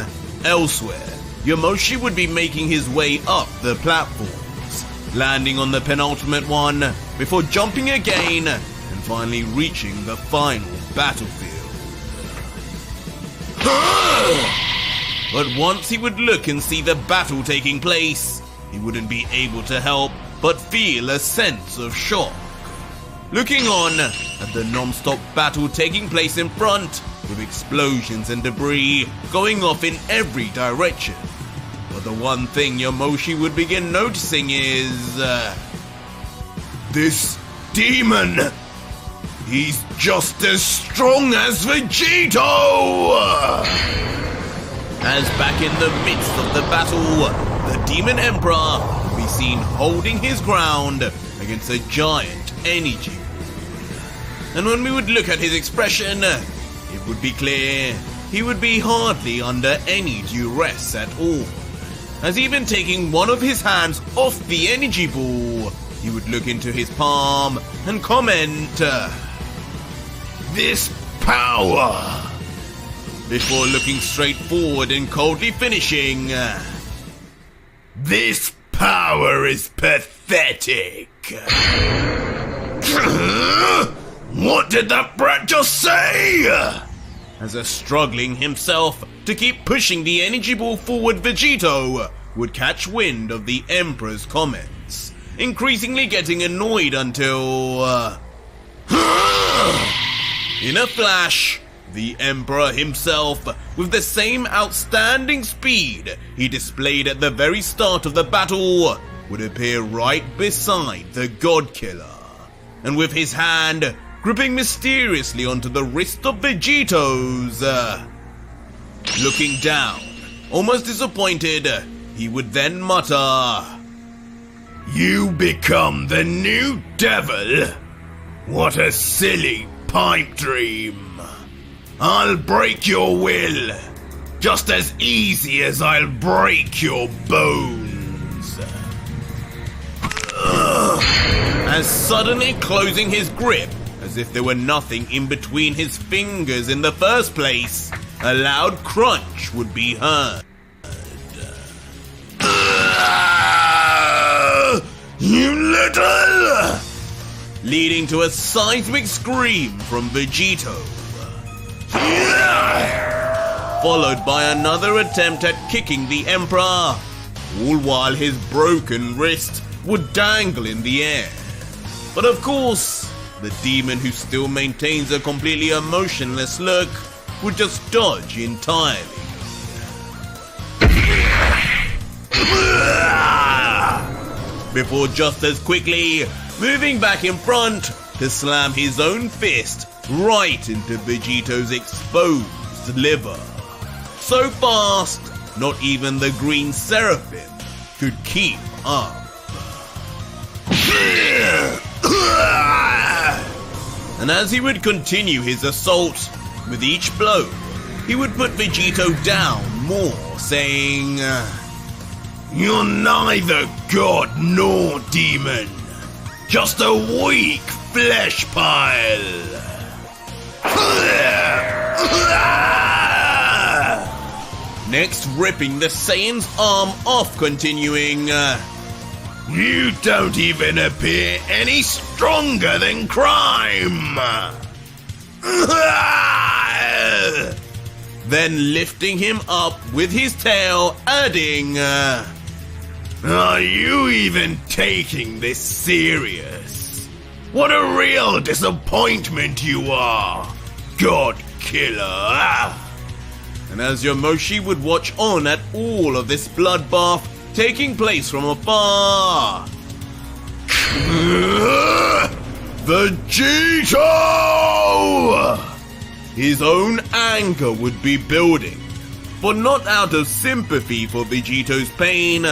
D: elsewhere, Yamoshi would be making his way up the platforms, landing on the penultimate one before jumping again and finally reaching the final battlefield. But once he would look and see the battle taking place, he wouldn't be able to help but feel a sense of shock. Looking on at the non-stop battle taking place in front, with explosions and debris going off in every direction. But the one thing Yamoshi would begin noticing is... this demon! He's just as strong as Vegito! As back in the midst of the battle, the Demon Emperor would be seen holding his ground against a giant energy. And when we would look at his expression, it would be clear he would be hardly under any duress at all. As even taking one of his hands off the energy ball, he would look into his palm and comment, "This power!" before looking straight forward and coldly finishing, "This power is pathetic. What did that brat just say? As a struggling himself to keep pushing the energy ball forward, Vegito would catch wind of the Emperor's comments, increasingly getting annoyed until... in a flash, the Emperor himself, with the same outstanding speed he displayed at the very start of the battle, would appear right beside the God Killer, and with his hand gripping mysteriously onto the wrist of Vegito's, looking down, almost disappointed, he would then mutter, "You become the new devil? What a silly pipe dream. I'll break your will, just as easy as I'll break your bones." As suddenly closing his grip, as if there were nothing in between his fingers in the first place, a loud crunch would be heard. "You little!" leading to a seismic scream from Vegito, followed by another attempt at kicking the Emperor, all while his broken wrist would dangle in the air. But of course, the demon, who still maintains a completely emotionless look, would just dodge entirely. Before just as quickly moving back in front to slam his own fist right into Vegito's exposed liver. So fast, not even the green seraphim could keep up. And as he would continue his assault, with each blow, he would put Vegito down more, saying, "You're neither god nor demon, just a weak flesh pile." Next, ripping the Saiyan's arm off, continuing, "You don't even appear any stronger than crime." Then lifting him up with his tail, adding, "Are you even taking this serious? What a real disappointment you are, God Killer." And as Yomoshi would watch on at all of this bloodbath taking place from afar, Vegito! His own anger would be building, but not out of sympathy for Vegito's pain,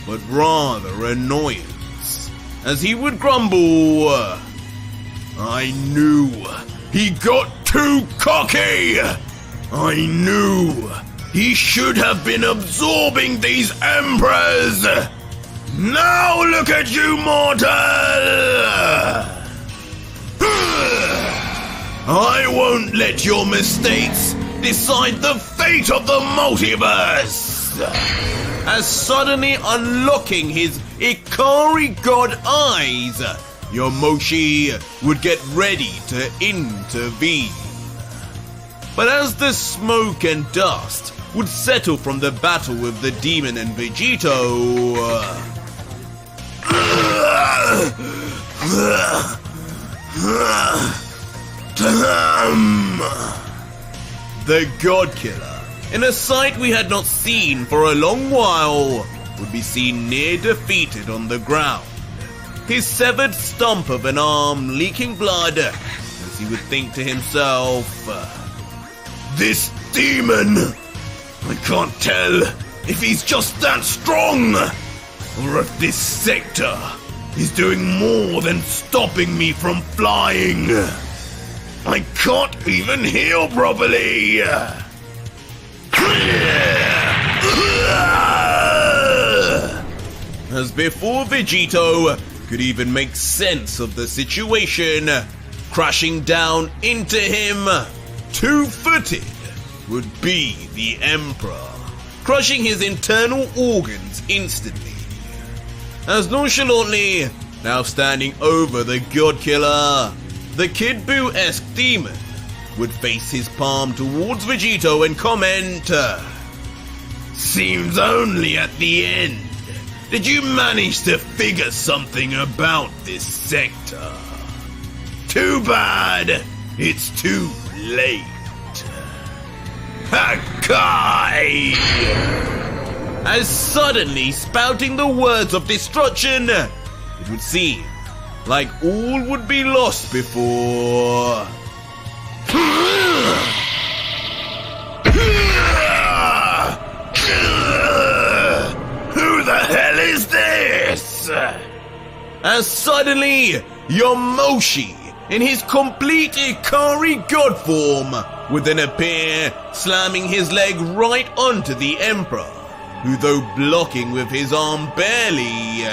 D: but rather annoyance, as he would grumble, "I knew he got too cocky! I knew he should have been absorbing these emperors! Now look at you, mortal! I won't let your mistakes decide the fate of the multiverse!" As suddenly unlocking his Ikari God eyes, Yomoshi would get ready to intervene. But as the smoke and dust would settle from the battle with the demon and Vegito, the God Killer, in a sight we had not seen for a long while, would be seen near defeated on the ground, his severed stump of an arm leaking blood, as he would think to himself, "This demon, I can't tell if he's just that strong, or if this sector is doing more than stopping me from flying. I can't even heal properly." As before Vegito could even make sense of the situation, crashing down into him, two-footed, would be the Emperor, crushing his internal organs instantly. as nonchalantly, now standing over the God Killer, the Kid Buu-esque demon would face his palm towards Vegito and comment, "Seems only at the end did you manage to figure something about this sector. Too bad it's too late. Hakai!" As suddenly spouting the words of destruction, it would seem like all would be lost before... Who the hell is this? As suddenly, Yomoshi, in his complete Ikari god form, would then appear, slamming his leg right onto the Emperor, who, though blocking with his arm barely,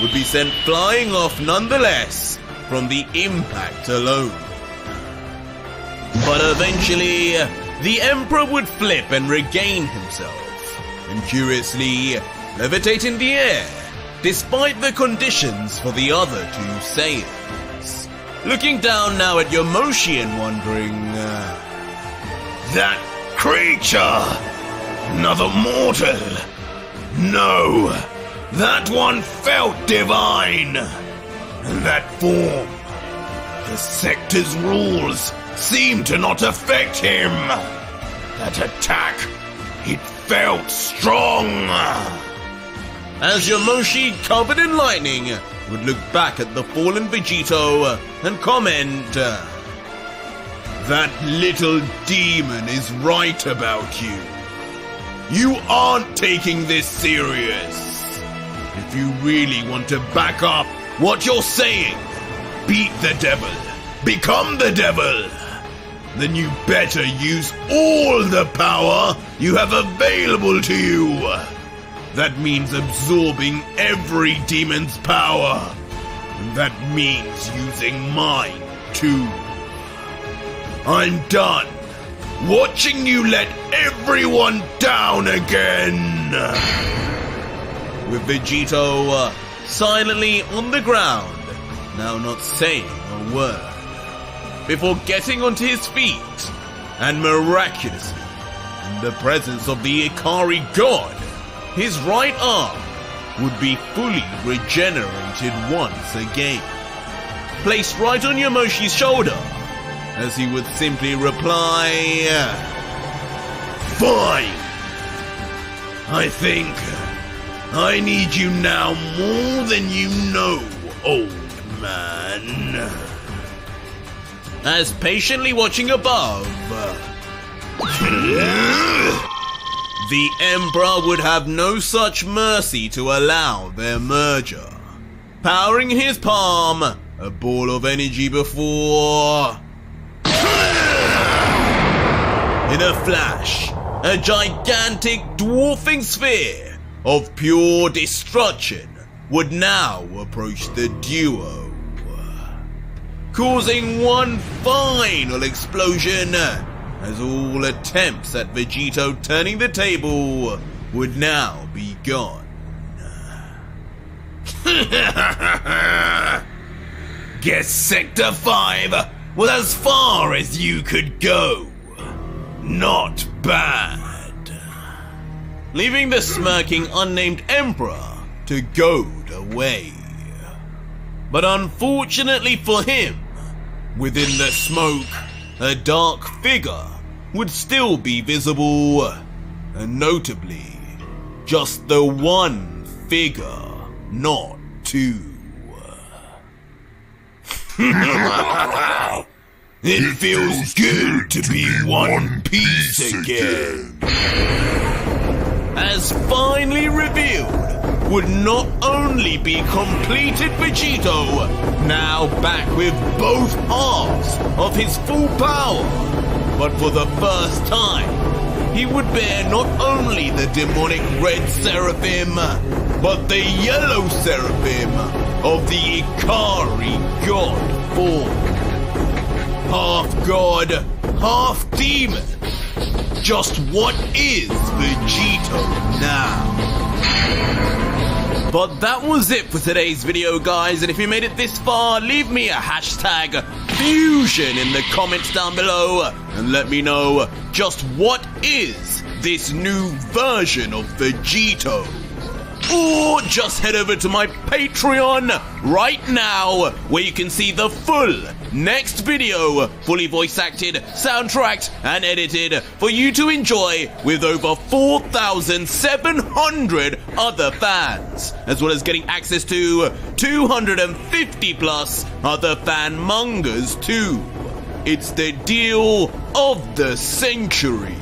D: would be sent flying off nonetheless from the impact alone. But eventually, the Emperor would flip and regain himself, and curiously levitate in the air, despite the conditions for the other two sailors. Looking down now at Yomoshi and wondering, that creature! Another mortal! No! That one felt divine! And that form! The sector's rules seem to not affect him! That attack, it felt strong! As Yomoshi, covered in lightning, would look back at the fallen Vegito and comment, "That little demon is right about you. You aren't taking this serious. If you really want to back up what you're saying, beat the devil, become the devil, then you better use all the power you have available to you. That means absorbing every demon's power, and that means using mine too. I'm done watching you let everyone down again." With Vegito silently on the ground, now not saying a word, before getting onto his feet, and miraculously, in the presence of the Ikari god, his right arm would be fully regenerated once again, placed right on Yomoshi's shoulder, as he would simply reply, "Fine. I think I need you now more than you know, old man." As patiently watching above, the Emperor would have no such mercy to allow their merger, powering his palm, a ball of energy before... In a flash, a gigantic dwarfing sphere of pure destruction would now approach the duo, causing one final explosion, as all attempts at Vegito turning the table would now be gone. Guess Sector 5 was as far as you could go. Not bad. Leaving the smirking unnamed Emperor to goad away. But unfortunately for him, within the smoke, a dark figure would still be visible, and notably, just the one figure, not two. It feels good to be one piece again. As finally revealed, would not only be completed Vegito, now back with both halves of his full power, but for the first time, he would bear not only the demonic red seraphim, but the yellow seraphim of the Ikari god form. Half god, half demon. Just what is Vegito now? But that was it for today's video, guys, and if you made it this far, leave me a hashtag fusion in the comments down below and let me know just what is this new version of Vegito. Or just head over to my Patreon right now, where you can see the full next video, fully voice acted, soundtracked, and edited for you to enjoy with over 4,700 other fans, as well as getting access to 250 plus other fan mangas too. It's the deal of the century.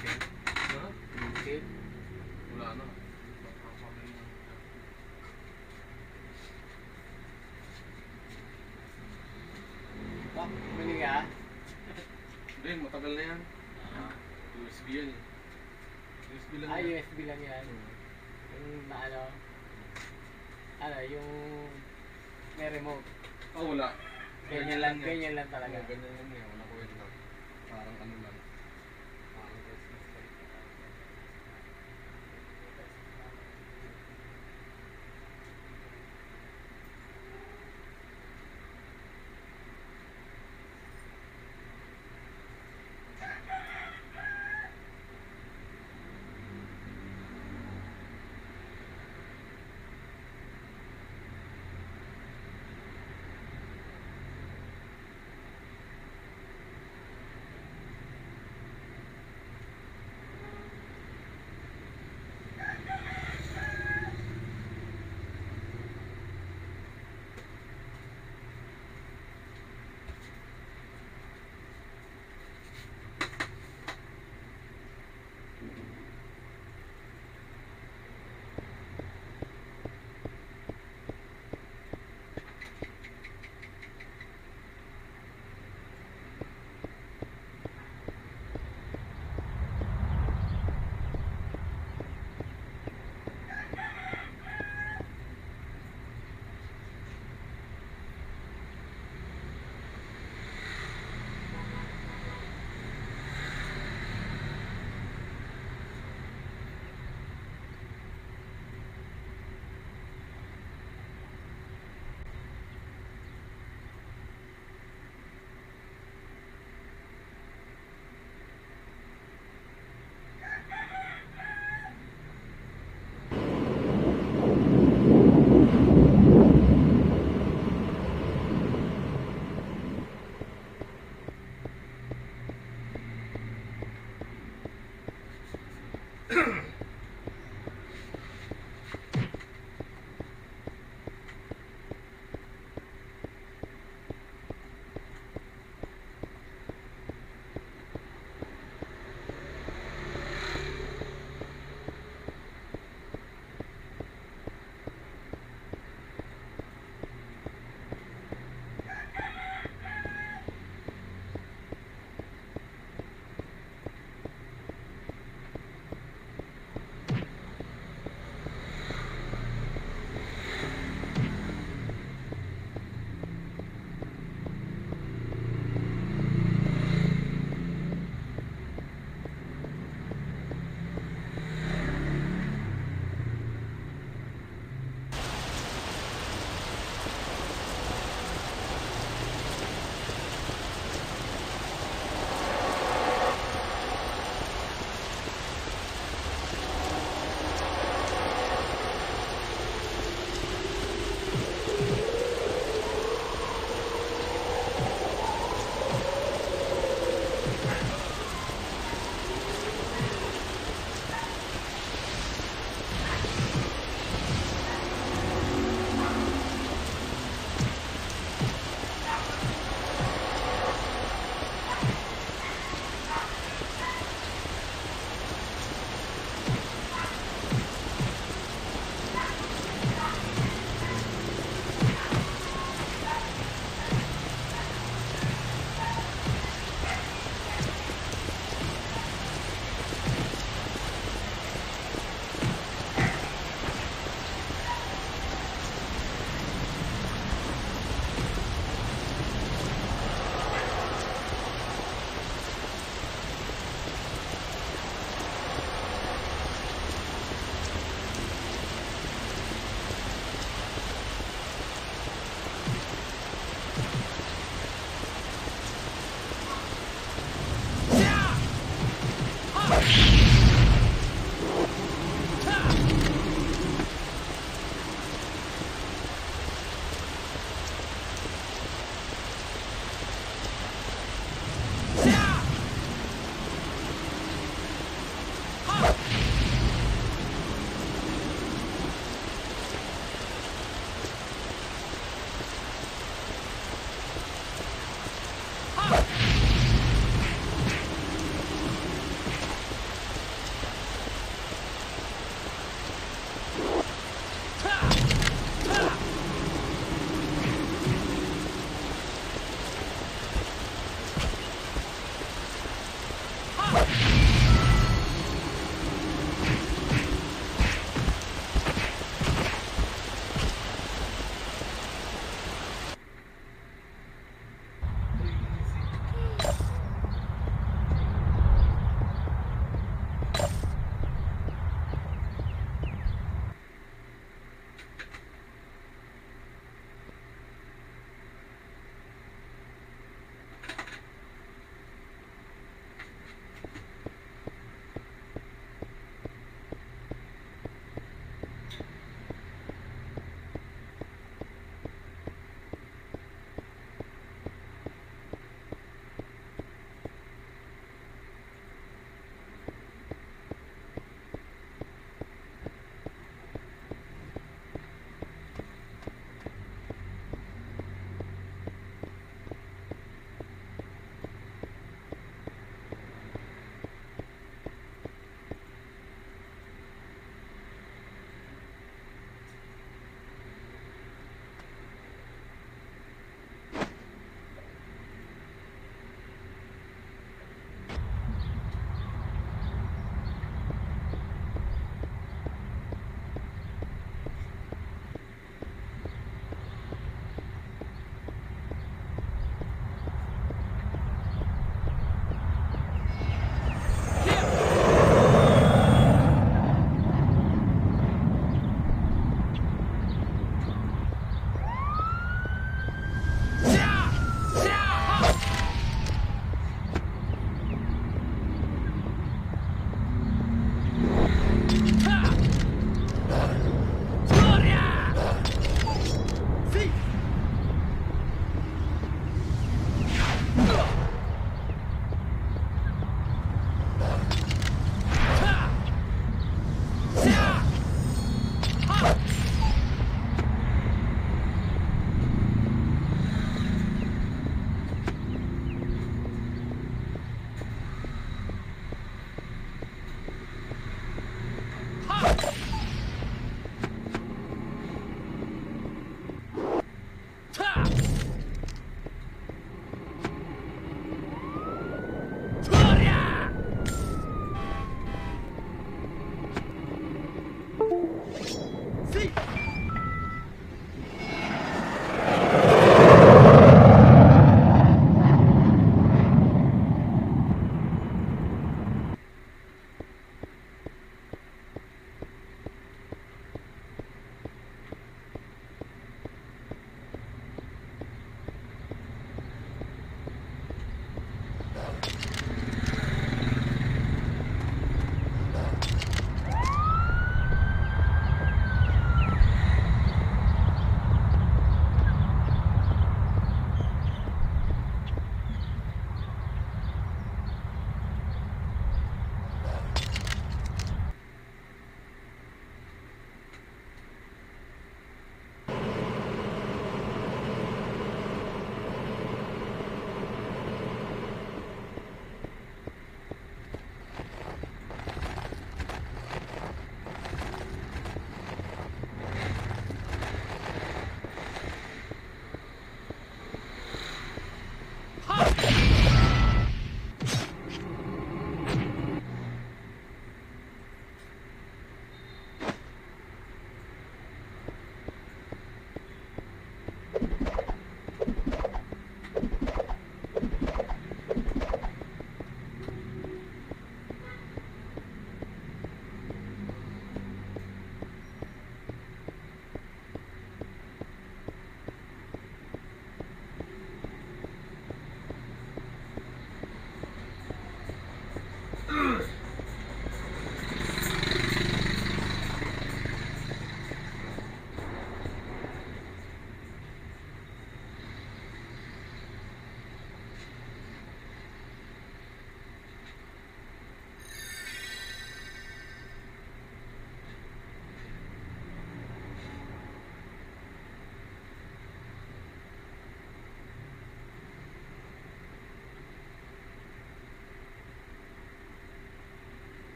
E: Wala na.
I: Bumili ka?
E: Hindi, matagal na yan. USB yan eh. USB lang yan.
I: USB lang yan. Yung na yung may remote.
E: Oh, wala.
I: Ganyan lang talaga.
E: Ganyan lang yan, wala kwenta. Parang ano lang.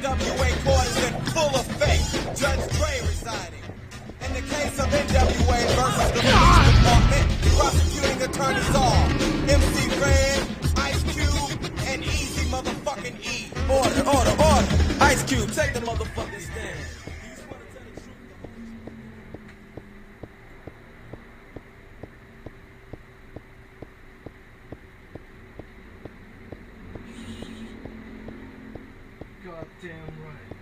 F: NWA quarters in full effect. Judge Dre residing. In the case of NWA versus the police department, prosecuting attorneys are MC Red, Ice Cube, and Easy motherfucking E. Order, order, order. Ice Cube, take the motherfucking stand.
E: Goddamn right.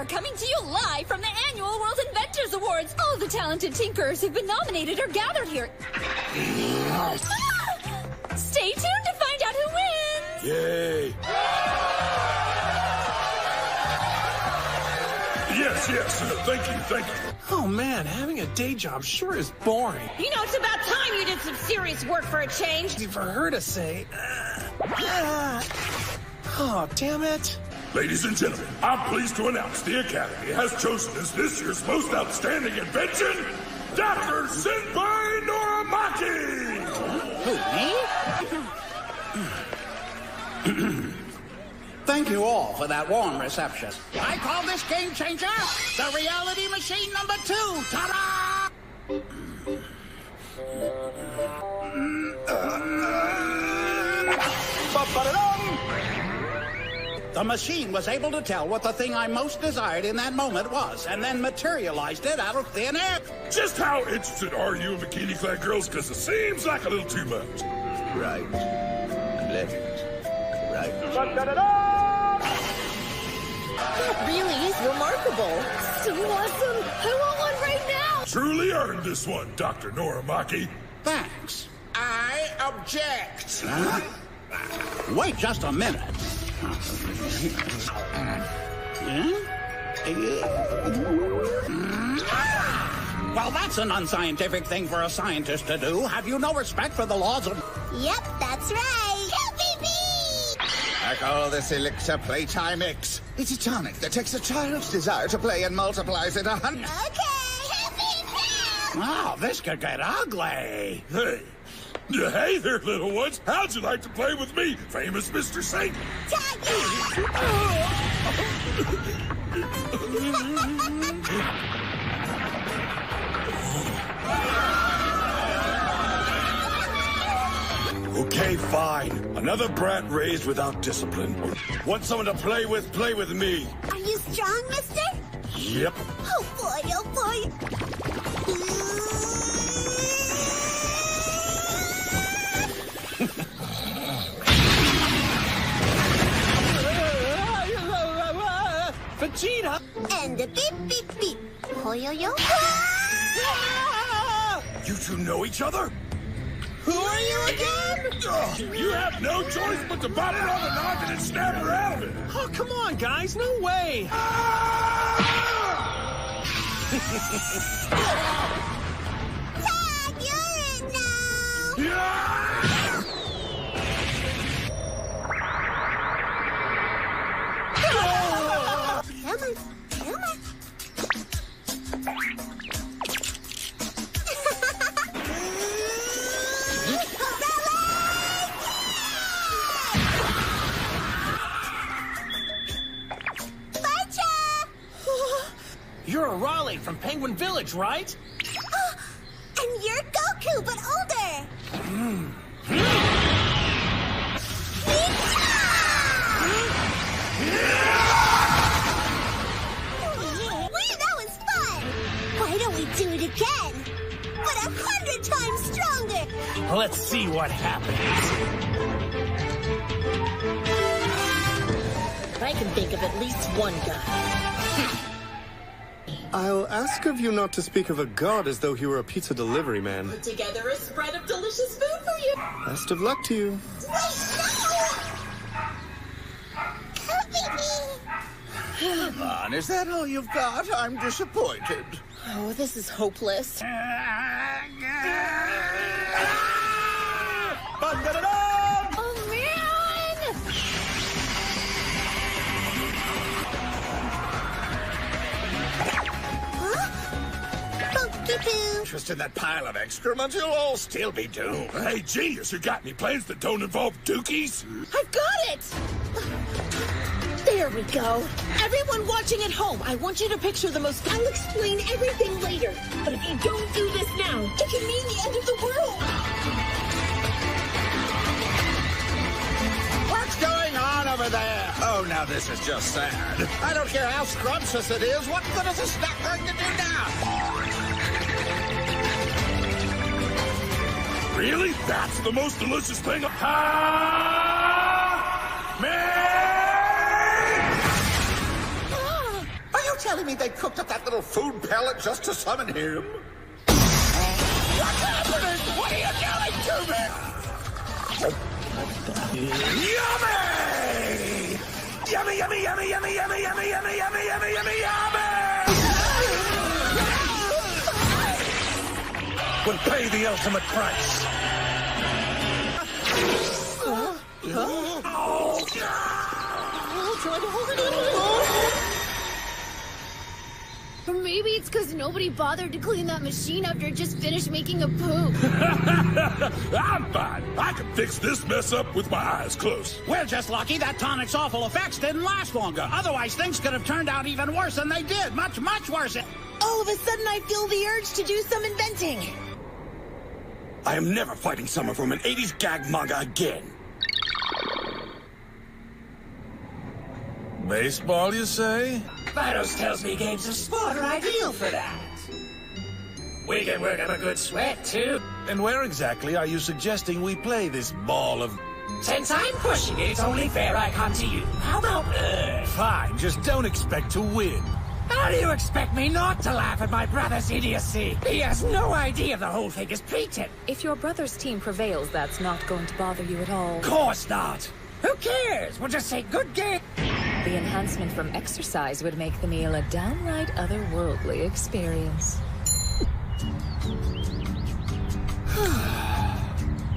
G: are coming to you live from the annual World Inventors Awards. All the talented tinkerers who've been nominated are gathered here. Stay tuned to find out who wins.
J: Yay! Yes, thank you.
Q: Oh man, having a day job sure is boring.
G: You know, it's about time you did some serious work for a change.
Q: Easy for her to say. Oh, damn it.
J: Ladies and gentlemen, I'm pleased to announce the Academy has chosen as this year's most outstanding invention, Dr. Senpai Noramaki!
R: Who, me? Thank you all for that warm reception. I call this game changer the reality machine number 2. Ta-da! The machine was able to tell what the thing I most desired in that moment was, and then materialized it out of thin air.
J: Just how interested are you in bikini-clad girls? Because it seems like a little too much.
R: Right. Left. Right.
G: That really is remarkable. So awesome. I want one right now.
J: Truly earned this one, Dr. Noramaki.
R: Thanks. I object. Huh? Wait just a minute. Well, that's an unscientific thing for a scientist to do. Have you no respect for the laws of...
G: Yep, that's right. Help me.
R: I call this elixir Playtime X. It's a tonic that takes a child's desire to play and multiplies it 100. Wow, this could get ugly.
J: Hey there, little ones. How'd you like to play with me, famous Mr. Satan? Okay, fine. Another brat raised without discipline. Want someone to play with me.
G: Are you strong, mister?
J: Yep.
G: Oh, boy, oh, boy.
Q: Vegeta!
G: And the beep, beep, beep. Ho-yo-yo.
J: You two know each other?
G: Who are you again?
J: You have no choice but to bite it on the noggin and snap her out of it.
Q: Oh, come on, guys. No way.
G: Tag, you're it now. Come on.
Q: You're a Raleigh from Penguin Village, right?
G: And you're Goku, but older. Wait, that was fun. Why don't we do it again? But 100 times stronger.
Q: Let's see what happens.
G: I can think of at least one guy.
Y: I'll ask of you not to speak of a god as though he were a pizza delivery man.
G: Put together a spread of delicious food for you.
Y: Best of luck to you.
R: Come on, is that all you've got? I'm disappointed.
G: Oh, this is hopeless. Oh, man!
R: Interest in that pile of excrement, you'll all still be doomed.
J: Hey, genius, you got any plans that don't involve dookies?
G: I've got it! There we go. Everyone watching at home, I want you to picture the most... I'll explain everything later. But if you don't do this now, it can mean the end of the world.
R: What's going on over there? Oh, now this is just sad. I don't care how scrumptious it is. What good is a snack going to do now?
J: Really? That's the most delicious thing.
R: Are you telling me they cooked up that little food pellet just to summon him? What's happening? What are you doing to me? Yummy! Yummy, yummy, yummy, yummy, yummy, yummy, yummy, yummy, yummy, yummy, yummy!
Q: Will pay the ultimate price.
K: Or maybe it's because nobody bothered to clean that machine after it just finished making a poop.
J: I'm fine. I can fix this mess up with my eyes closed.
R: We're just lucky that tonic's awful effects didn't last longer. Otherwise, things could have turned out even worse than they did. Much, much worse.
G: All of a sudden, I feel the urge to do some inventing.
J: I am never fighting someone from an 80s gag manga again. Baseball, you say?
Q: Vitos tells me games of sport are ideal for that. We can work up a good sweat, too.
J: And where exactly are you suggesting we play this ball of...
Q: Since I'm pushing it, it's only fair I come to you. How about Earth?
J: Fine, just don't expect to win.
Q: How do you expect me not to laugh at my brother's idiocy? He has no idea the whole thing is pretense.
N: If your brother's team prevails, that's not going to bother you at all.
Q: Of course not. Who cares? We'll just say good game.
N: The enhancement from exercise would make the meal a downright otherworldly experience.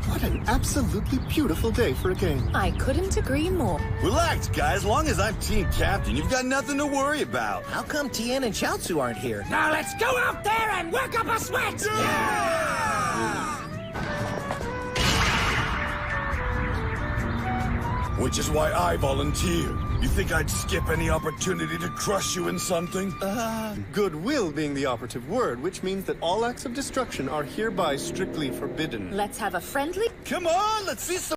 Y: What an absolutely beautiful day for a game.
N: I couldn't agree more.
T: Relax, guys. As long as I'm team captain, you've got nothing to worry about.
U: How come Tien and Chaozu aren't here?
Q: Now let's go out there and work up a sweat!
J: Which is why I volunteered. You think I'd skip any opportunity to crush you in something?
Y: Goodwill being the operative word, which means that all acts of destruction are hereby strictly forbidden.
N: Let's have a friendly...
T: Come on, let's see some...